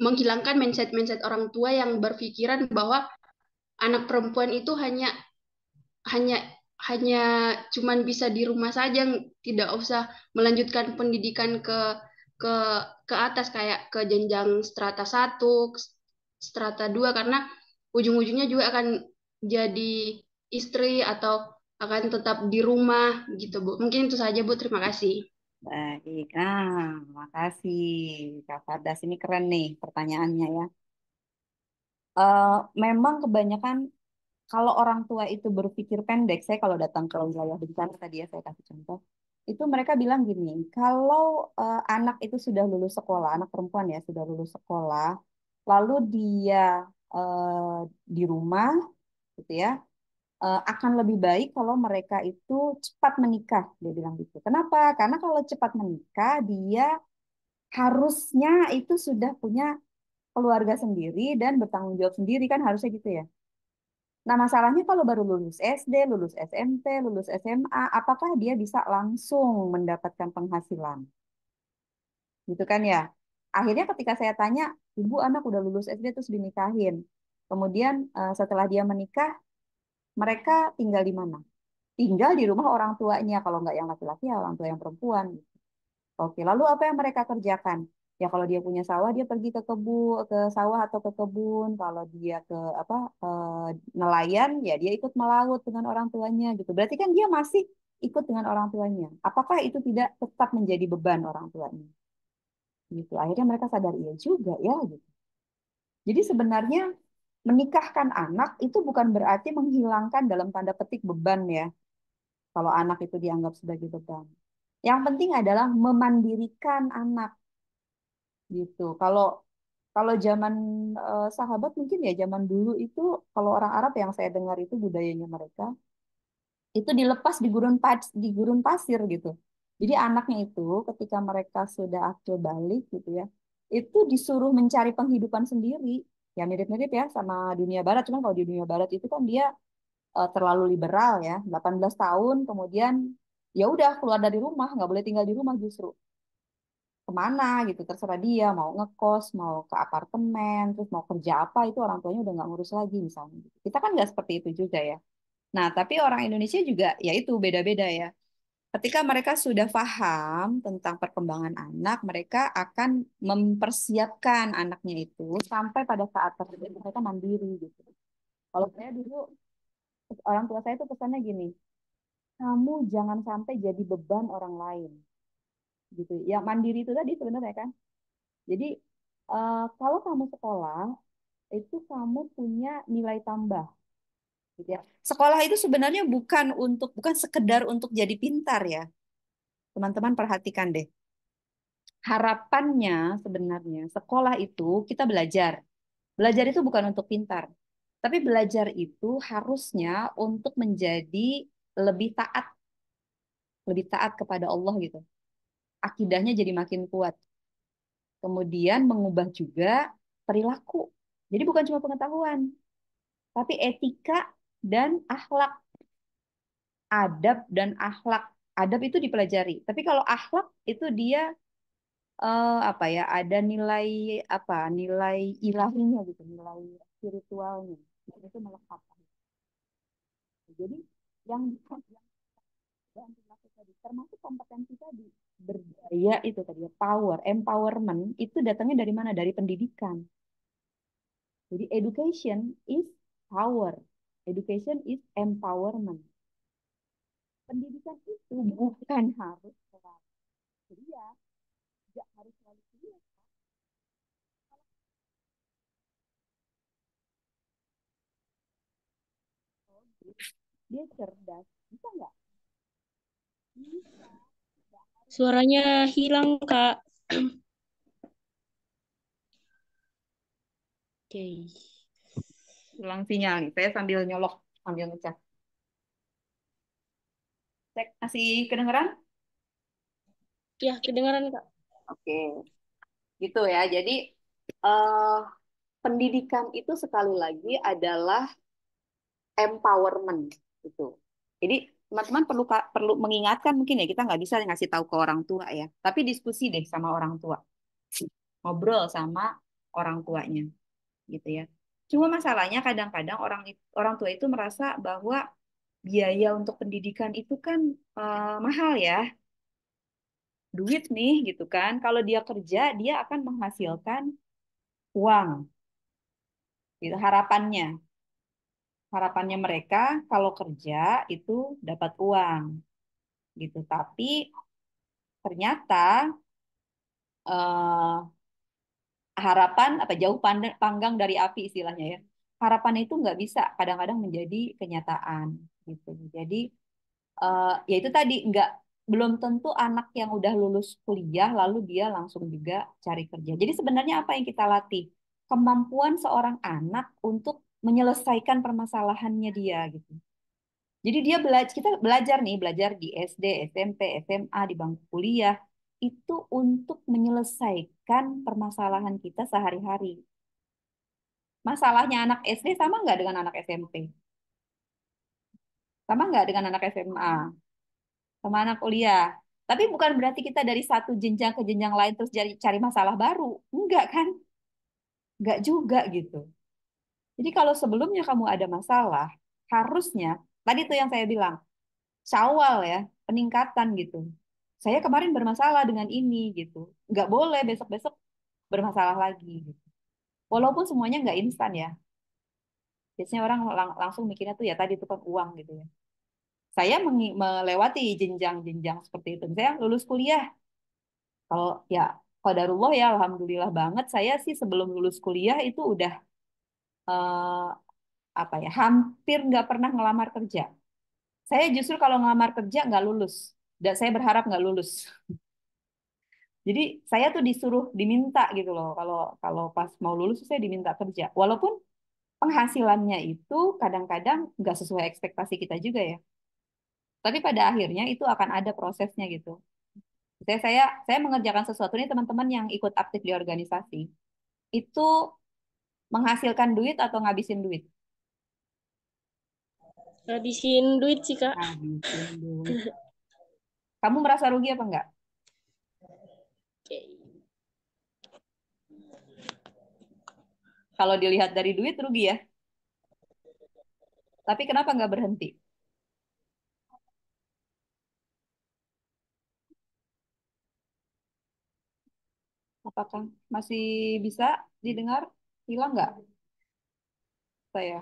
menghilangkan mindset-mindset orang tua yang berpikiran bahwa anak perempuan itu hanya hanya cuman bisa di rumah saja, tidak usah melanjutkan pendidikan ke ke atas kayak ke jenjang strata 1, strata 2, karena ujung-ujungnya juga akan jadi istri atau akan tetap di rumah gitu, Bu. Mungkin itu saja, Bu. Terima kasih. Baik, makasih Kak Fardas. Ini keren nih pertanyaannya ya. Eh, Memang kebanyakan kalau orang tua itu berpikir pendek, saya kalau datang ke wilayah bencana tadi ya saya kasih contoh, itu mereka bilang gini, kalau anak itu sudah lulus sekolah, anak perempuan ya sudah lulus sekolah, lalu dia eh, di rumah, gitu ya, akan lebih baik kalau mereka itu cepat menikah, dia bilang gitu. Kenapa? Karena kalau cepat menikah, dia harusnya itu sudah punya keluarga sendiri dan bertanggung jawab sendiri kan harusnya gitu ya. Nah, masalahnya kalau baru lulus SD, lulus SMP, lulus SMA, apakah dia bisa langsung mendapatkan penghasilan? Gitu kan ya. Akhirnya ketika saya tanya, ibu anak udah lulus SD terus dinikahin. Kemudian setelah dia menikah, mereka tinggal di mana? Tinggal di rumah orang tuanya. Kalau nggak yang laki-laki, ya orang tua yang perempuan. Oke, lalu apa yang mereka kerjakan? Ya kalau dia punya sawah, dia pergi ke sawah atau ke kebun. Kalau dia ke apa nelayan, ya dia ikut melaut dengan orang tuanya gitu. Berarti kan dia masih ikut dengan orang tuanya. Apakah itu tidak tetap menjadi beban orang tuanya? Gitu. Akhirnya mereka sadar iya juga ya gitu. Jadi sebenarnya menikahkan anak itu bukan berarti menghilangkan dalam tanda petik beban ya. Kalau anak itu dianggap sebagai beban. Yang penting adalah memandirikan anak gitu. Kalau kalau zaman sahabat mungkin ya zaman dulu itu kalau orang Arab yang saya dengar itu budayanya mereka itu dilepas di gurun pasir gitu. Jadi anaknya itu ketika mereka sudah akil balik gitu ya, itu disuruh mencari penghidupan sendiri. Ya mirip-mirip ya sama dunia barat, cuman kalau di dunia barat itu kan dia terlalu liberal ya, 18 tahun kemudian ya udah keluar dari rumah, nggak boleh tinggal di rumah justru kemana gitu terserah dia mau ngekos mau ke apartemen terus mau kerja apa itu orang tuanya udah nggak ngurus lagi misalnya gitu. Kita kan nggak seperti itu juga ya. Nah tapi orang Indonesia juga ya itu beda-beda ya. Ketika mereka sudah paham tentang perkembangan anak, mereka akan mempersiapkan anaknya itu sampai pada saat terjadi mereka mandiri gitu. Kalau saya dulu orang tua saya itu pesannya gini, kamu jangan sampai jadi beban orang lain gitu. Ya mandiri itu tadi sebenarnya kan. Jadi kalau kamu sekolah itu kamu punya nilai tambah, gitu ya. Sekolah itu sebenarnya bukan sekedar untuk jadi pintar ya. Teman-teman perhatikan deh. Harapannya sebenarnya sekolah itu kita belajar. Belajar itu bukan untuk pintar, tapi belajar itu harusnya untuk menjadi lebih taat lebih taat kepada Allah gitu. Akidahnya jadi makin kuat. Kemudian mengubah juga perilaku. Jadi bukan cuma pengetahuan, tapi etika dan akhlak, adab dan akhlak. Adab itu dipelajari, tapi kalau akhlak itu dia apa ya? Ada nilai apa? Nilai ilahinya gitu, nilai spiritualnya. Itu melekat. Jadi yang yang dimaksud tadi, termasuk kompetensi tadi, berdaya itu tadi ya, power, empowerment itu datangnya dari mana? Dari pendidikan. Jadi education is power, education is empowerment. Pendidikan itu bukan harus selalu kuliah, tidak harus selalu kuliah. Dia cerdas, bisa nggak? Bisa. Suaranya hilang, Kak. Oke. Hilang sinyal nih. Saya sambil nyolok, sambil ngecek. Cek, masih kedengeran? Ya, kedengaran, Kak. Oke, gitu ya. Jadi eh, pendidikan itu sekali lagi adalah empowerment gitu. Jadi teman-teman perlu perlu mengingatkan mungkin ya kita nggak bisa ngasih tahu ke orang tua ya, tapi diskusi deh sama orang tua, ngobrol sama orang tuanya gitu ya. Cuma masalahnya kadang-kadang orang tua itu merasa bahwa biaya untuk pendidikan itu kan mahal ya, duit nih gitu kan. Kalau dia kerja dia akan menghasilkan uang, gitu harapannya. Harapannya mereka kalau kerja itu dapat uang gitu. Tapi ternyata eh, harapan apa jauh panggang dari api istilahnya ya. Harapan itu nggak bisa kadang-kadang menjadi kenyataan gitu. Jadi ya itu tadi nggak belum tentu anak yang udah lulus kuliah lalu dia langsung juga cari kerja. Jadi sebenarnya apa yang kita latih? Kemampuan seorang anak untuk menyelesaikan permasalahannya dia gitu. Jadi dia belajar, kita belajar nih, belajar di SD, SMP, SMA, di bangku kuliah, itu untuk menyelesaikan permasalahan kita sehari-hari. Masalahnya anak SD sama nggak dengan anak SMP? Sama nggak dengan anak SMA? Sama anak kuliah? Tapi bukan berarti kita dari satu jenjang ke jenjang lain terus cari, cari masalah baru. Enggak kan? Enggak juga gitu. Jadi kalau sebelumnya kamu ada masalah, harusnya, tadi tuh yang saya bilang, syawal ya, peningkatan gitu. Saya kemarin bermasalah dengan ini gitu. Nggak boleh besok-besok bermasalah lagi gitu. Walaupun semuanya nggak instan ya. Biasanya orang langsung mikirnya tuh ya tadi itu kan uang gitu ya. Saya melewati jenjang-jenjang seperti itu. Saya lulus kuliah. Kalau ya qadarullah ya alhamdulillah banget saya sih sebelum lulus kuliah itu udah eh, apa ya hampir nggak pernah ngelamar kerja. Saya justru kalau ngelamar kerja nggak lulus. Dan saya berharap nggak lulus. Jadi saya tuh disuruh diminta gitu loh. Kalau kalau pas mau lulus saya diminta kerja. Walaupun penghasilannya itu kadang-kadang nggak sesuai ekspektasi kita juga ya. Tapi pada akhirnya itu akan ada prosesnya gitu. Saya mengerjakan sesuatu ini teman-teman yang ikut aktif di organisasi itu menghasilkan duit atau ngabisin duit? Habisin duit sih, Kak. Ngabisin duit. Kamu merasa rugi apa enggak? Oke. Kalau dilihat dari duit rugi ya. Tapi kenapa nggak berhenti? Apakah masih bisa didengar? Hilang nggak saya?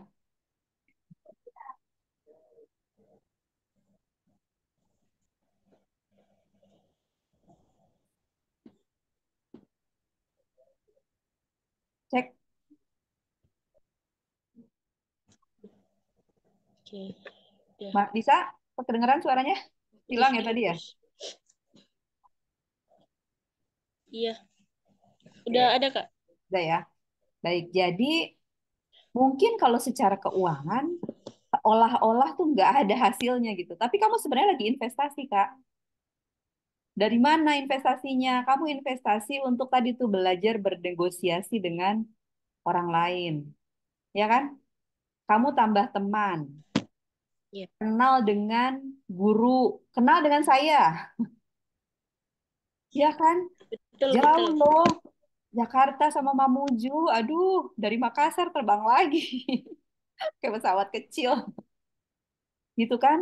Cek, Oke. Ya. Bisa? Kedengeran suaranya? Hilang ya tadi ya? Iya. Udah Oke, ada, Kak. udah ya. Baik, jadi mungkin kalau secara keuangan olah-olah tuh nggak ada hasilnya gitu. Tapi kamu sebenarnya lagi investasi, Kak. Dari mana investasinya? Kamu investasi untuk tadi tuh belajar bernegosiasi dengan orang lain, ya kan? Kamu tambah teman, Iya, kenal dengan guru, kenal dengan saya, ya kan? betul Jauh betul. loh, Jakarta sama Mamuju, aduh, dari Makassar terbang lagi, kayak pesawat kecil, gitu kan?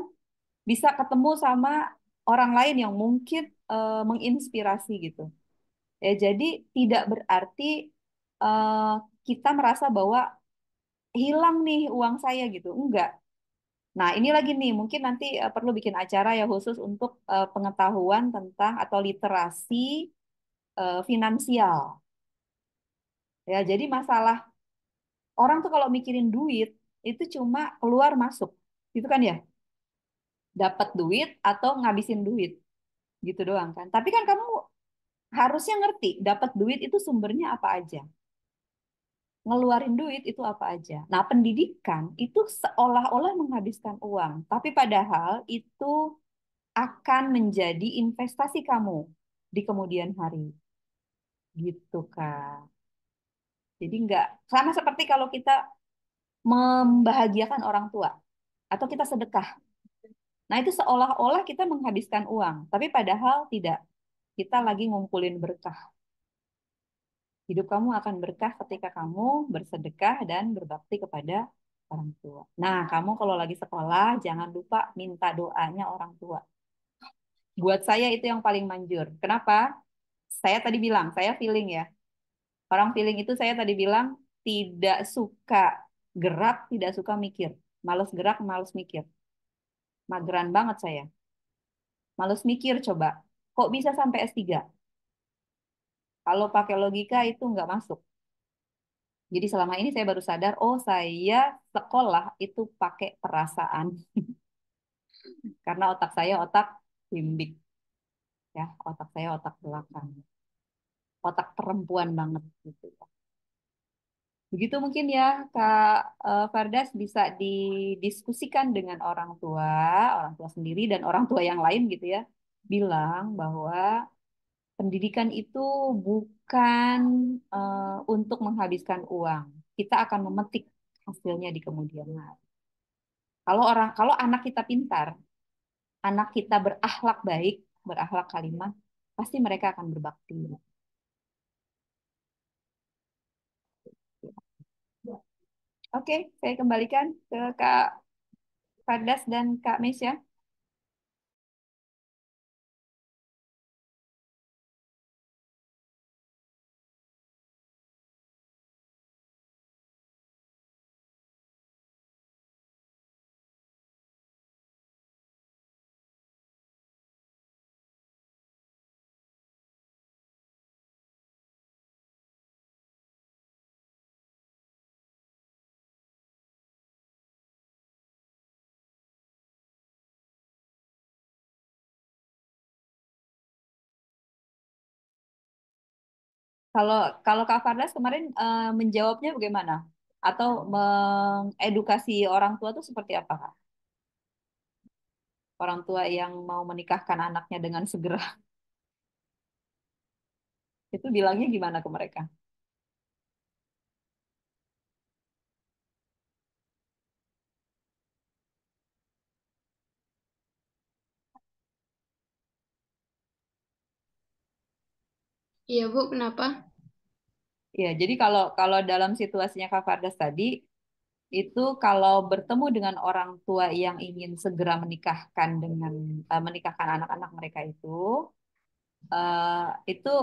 Bisa ketemu sama orang lain yang mungkin menginspirasi gitu. Ya, jadi tidak berarti eh, kita merasa bahwa hilang nih uang saya gitu. Enggak. Nah, ini lagi nih, mungkin nanti perlu bikin acara ya khusus untuk pengetahuan tentang atau literasi finansial. Ya, jadi masalah orang tuh kalau mikirin duit itu cuma keluar masuk. Gitu kan ya? Dapat duit atau ngabisin duit. Gitu doang kan. Tapi kan kamu harusnya ngerti, dapat duit itu sumbernya apa aja. Ngeluarin duit itu apa aja. Nah, pendidikan itu seolah-olah menghabiskan uang, tapi padahal itu akan menjadi investasi kamu di kemudian hari. Gitu, Kak. Jadi nggak sama seperti kalau kita membahagiakan orang tua atau kita sedekah. Nah, itu seolah-olah kita menghabiskan uang, tapi padahal tidak. Kita lagi ngumpulin berkah. Hidup kamu akan berkah ketika kamu bersedekah dan berbakti kepada orang tua. Nah, kamu kalau lagi sekolah, jangan lupa minta doanya orang tua. Buat saya itu yang paling manjur. Kenapa? Saya tadi bilang, saya feeling ya. Orang feeling itu saya tadi bilang tidak suka gerak, tidak suka mikir. Males gerak, males mikir. Mageran banget saya. Males mikir coba. Kok bisa sampai S3? Kalau pakai logika itu nggak masuk. Jadi selama ini saya baru sadar, oh saya sekolah itu pakai perasaan. Karena otak saya otak limbik. Ya, otak saya otak belakang. Otak perempuan banget gitu. Begitu mungkin ya, Kak Fardas bisa didiskusikan dengan orang tua sendiri dan orang tua yang lain gitu ya. Bilang bahwa pendidikan itu bukan untuk menghabiskan uang. Kita akan memetik hasilnya di kemudian hari. Kalau anak kita pintar, anak kita berakhlak baik, berakhlak kalimah, pasti mereka akan berbakti. Oke, saya kembalikan ke Kak Fardas dan Kak Mesya. Kalau kalau Kak Fardas kemarin menjawabnya bagaimana? Atau mengedukasi orang tua itu seperti apa, Kak? Orang tua yang mau menikahkan anaknya dengan segera. Itu bilangnya gimana ke mereka? Iya, Bu, kenapa? Ya, jadi kalau kalau dalam situasinya Kak Fardas tadi, itu kalau bertemu dengan orang tua yang ingin segera menikahkan anak-anak mereka itu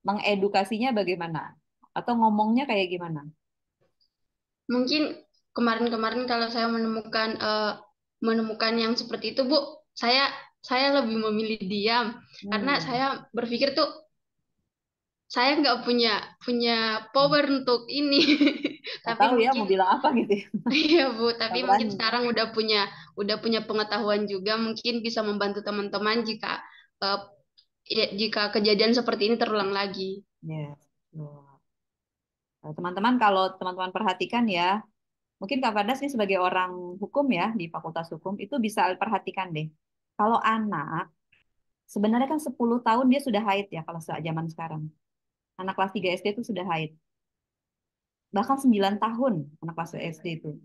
mengedukasinya bagaimana? Atau ngomongnya kayak gimana? Mungkin kemarin-kemarin kalau saya menemukan yang seperti itu, Bu, saya saya lebih memilih diam karena Hmm, saya berpikir tuh saya nggak punya punya power untuk ini. nggak Tapi tahu ya mungkin mau bilang apa gitu ya. iya, Bu, tapi Nggak mungkin berani. sekarang udah punya pengetahuan juga, mungkin bisa membantu teman-teman eh, jika kejadian seperti ini terulang lagi. Yes. Betul. Nah, teman-teman, kalau teman-teman perhatikan ya, mungkin Kak Fardas ini sebagai orang hukum ya di Fakultas Hukum itu bisa perhatikan deh. Kalau anak Sebenarnya kan 10 tahun dia sudah haid ya kalau zaman sekarang. Anak kelas 3 SD itu sudah haid. Bahkan 9 tahun anak kelas SD itu.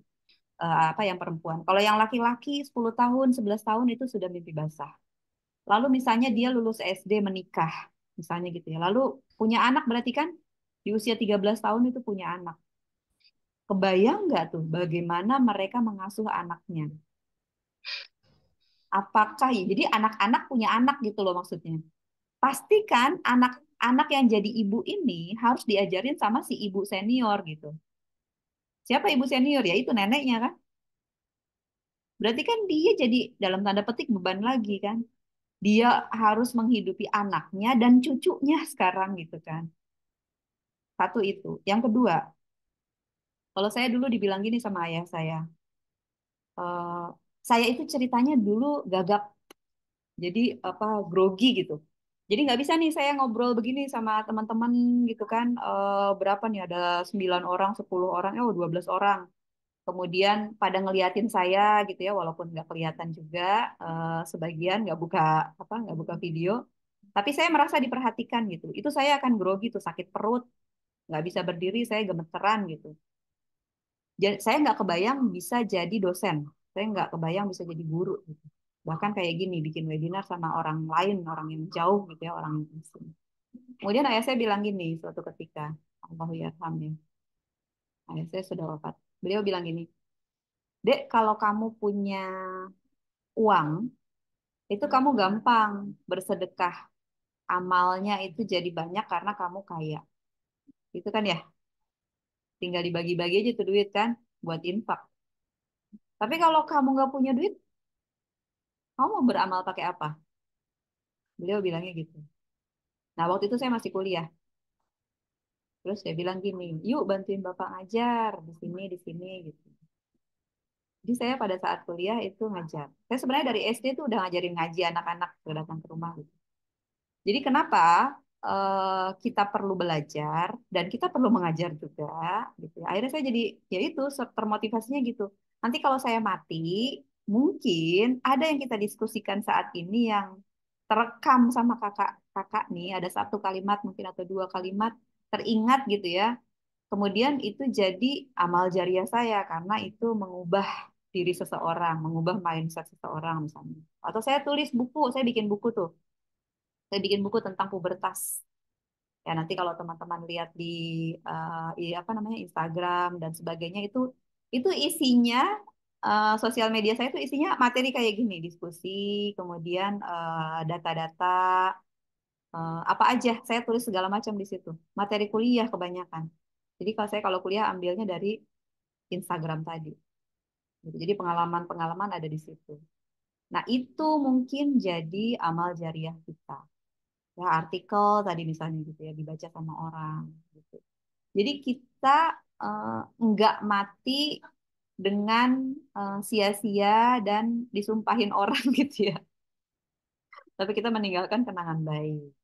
Apa yang perempuan. Kalau yang laki-laki 10 tahun, 11 tahun itu sudah mimpi basah. Lalu misalnya dia lulus SD menikah, misalnya gitu ya. Lalu punya anak berarti kan di usia 13 tahun itu punya anak. Kebayang nggak tuh bagaimana mereka mengasuh anaknya? Apakah ya? Jadi anak-anak punya anak gitu loh maksudnya. Pastikan anak-anak yang jadi ibu ini harus diajarin sama si ibu senior gitu. Siapa ibu senior ya? Itu neneknya kan. Berarti kan dia jadi dalam tanda petik beban lagi kan. Dia harus menghidupi anaknya dan cucunya sekarang gitu kan. Satu itu. Yang kedua, kalau saya dulu dibilang gini sama ayah eh, saya itu ceritanya dulu gagap, jadi apa grogi gitu. Jadi nggak bisa nih saya ngobrol begini sama teman-teman gitu kan. Berapa nih ada 9 orang, 10 orang, 12 orang. Kemudian pada ngeliatin saya gitu ya, walaupun nggak kelihatan juga, sebagian nggak buka video. Tapi saya merasa diperhatikan gitu. Itu saya akan grogi tuh, sakit perut, nggak bisa berdiri, saya gemeteran gitu. Saya nggak kebayang bisa jadi dosen. Saya nggak kebayang bisa jadi guru gitu. Bahkan kayak gini, bikin webinar sama orang lain, orang yang jauh gitu ya, orang yang asing. Kemudian ayah saya bilang gini suatu ketika, Allahu yarham ya, ayah saya sudah wafat. Beliau bilang gini, Dek, kalau kamu punya uang, itu kamu gampang bersedekah. Amalnya itu jadi banyak karena kamu kaya. Itu kan ya, tinggal dibagi-bagi aja tuh duit kan, buat infak. Tapi kalau kamu nggak punya duit, kamu mau beramal pakai apa? Beliau bilangnya gitu. Nah, waktu itu saya masih kuliah. Terus saya bilang gini, yuk bantuin Bapak ngajar di sini gitu. Jadi saya pada saat kuliah itu ngajar. Saya sebenarnya dari SD itu udah ngajarin ngaji anak-anak udah datang ke rumah gitu. Jadi kenapa kita perlu belajar dan kita perlu mengajar juga gitu ya. Akhirnya saya jadi ya itu termotivasinya gitu. Nanti kalau saya mati, mungkin ada yang kita diskusikan saat ini yang terekam sama kakak-kakak nih, ada satu kalimat mungkin atau dua kalimat teringat gitu ya. Kemudian itu jadi amal jariah saya karena itu mengubah diri seseorang, mengubah mindset seseorang misalnya. Atau saya tulis buku, saya bikin buku tuh. Saya bikin buku tentang pubertas. Ya nanti kalau teman-teman lihat apa namanya Instagram dan sebagainya itu isinya sosial media saya itu isinya materi kayak gini, diskusi, kemudian data-data apa aja saya tulis segala macam di situ. Materi kuliah kebanyakan. Jadi kalau kuliah ambilnya dari Instagram tadi. Gitu. Jadi pengalaman-pengalaman ada di situ. Nah, itu mungkin jadi amal jariah kita. Ya, artikel tadi misalnya gitu ya, dibaca sama orang. Gitu. Jadi kita nggak mati dengan sia-sia dan disumpahin orang gitu ya. Tapi kita meninggalkan kenangan baik.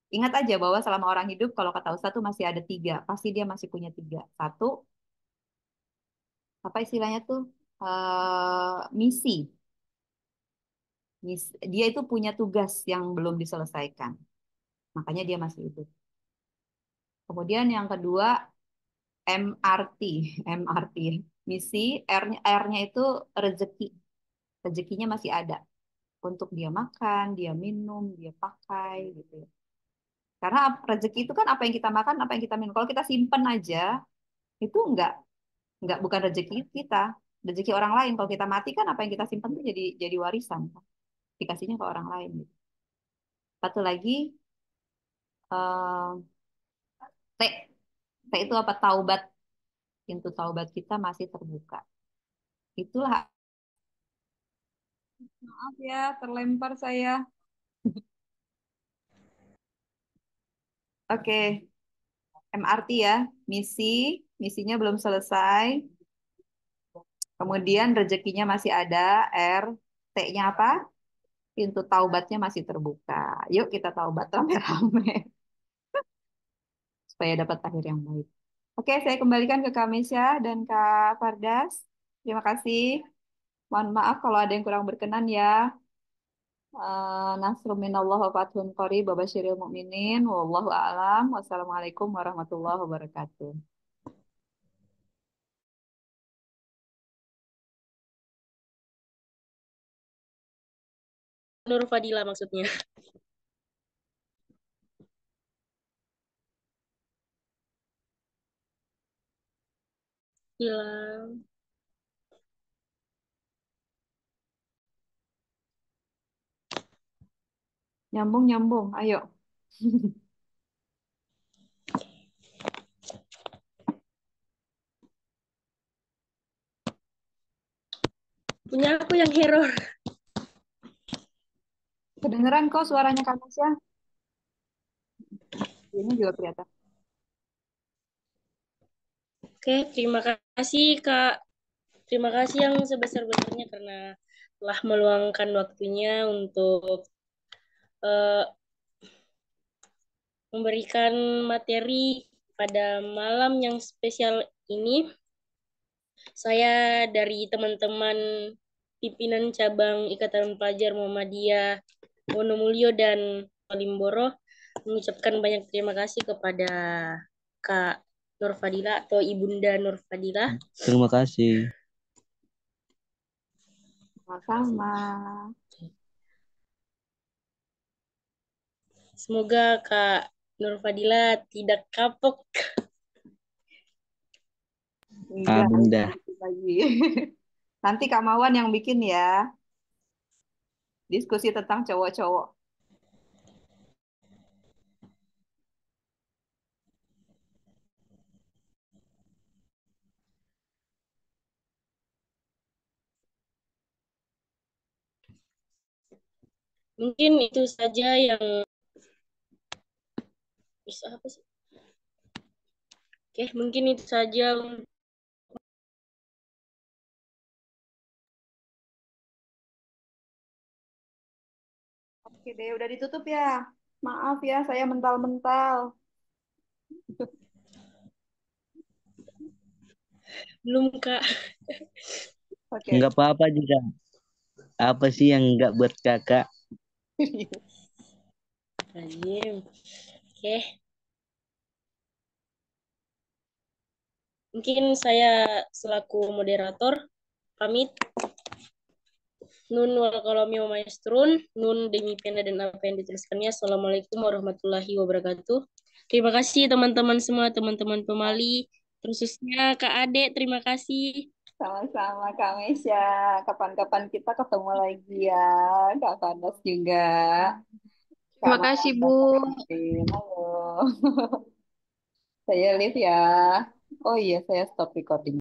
Ingat aja bahwa selama orang hidup, kalau kata Ustaz tuh masih ada tiga. Pasti dia masih punya tiga. Satu, apa istilahnya tuh? Misi. Dia itu punya tugas yang belum diselesaikan. Makanya dia masih hidup. Kemudian yang kedua, MRT. MRT. Misi, R-nya itu rezeki. Rezekinya masih ada. Untuk dia makan, dia minum, dia pakai gitu ya. Karena rezeki itu kan apa yang kita makan, apa yang kita minum. Kalau kita simpen aja, itu enggak bukan rezeki kita, rezeki orang lain. Kalau kita mati kan apa yang kita simpan itu jadi warisan, kan. Dikasihnya ke orang lain. Gitu. Satu lagi, eh, T. T itu apa? Taubat. Pintu taubat kita masih terbuka. Itulah. Maaf ya, terlempar saya. Oke, MRT ya. Misinya belum selesai. Kemudian rezekinya masih ada, R. T-nya apa? Pintu taubatnya masih terbuka. Yuk kita taubat rame-rame supaya dapat akhir yang baik. Oke, saya kembalikan ke Kak Mesya dan Kak Fardas. Terima kasih. Mohon maaf kalau ada yang kurang berkenan ya. Nasrun minallah wa fathun qarib wa basyiril mu'minin. Wallahu a'lam. Wassalamualaikum warahmatullahi wabarakatuh. Nur Fadila maksudnya. Hilang. Nyambung. Ayo. Punya aku yang error. Kedengeran kok suaranya Kak Masya? Ini juga kelihatan. Oke, terima kasih Kak. Terima kasih yang sebesar-besarnya karena telah meluangkan waktunya untuk eh, memberikan materi pada malam yang spesial ini. Saya dari teman-teman pimpinan cabang Ikatan Pelajar Muhammadiyah Wonomulyo dan Walimboro mengucapkan banyak terima kasih kepada Kak Nur Fadila atau Ibunda Nur Fadila. Terima kasih. Sama-sama. Semoga Kak Nur Fadila tidak kapok. Enggak, Amin dah. lagi. Nanti Kak Mawan yang bikin ya. Diskusi tentang cowok-cowok. Mungkin itu saja yang bisa apa sih? Oke, mungkin itu saja. Oke deh, udah ditutup ya. Maaf ya, saya mental-mental. Belum Kak. Oke. Enggak apa-apa juga. Apa sih yang enggak buat kakak? Rajim. Oke. Mungkin saya selaku moderator pamit. Nun wal qalami wa maestrun. Nun demi pena dan apa yang dituliskannya. Assalamualaikum warahmatullahi wabarakatuh. Terima kasih teman-teman semua, teman-teman pemali. Khususnya Kak Ade, terima kasih. Sama-sama Kak Mesya. Kapan-kapan kita ketemu lagi ya. Kak Fadas juga. Kak Terima kasih, Mawan Bu. dan Kak Erwin. Halo. Saya live ya. Oh iya, saya stop recording.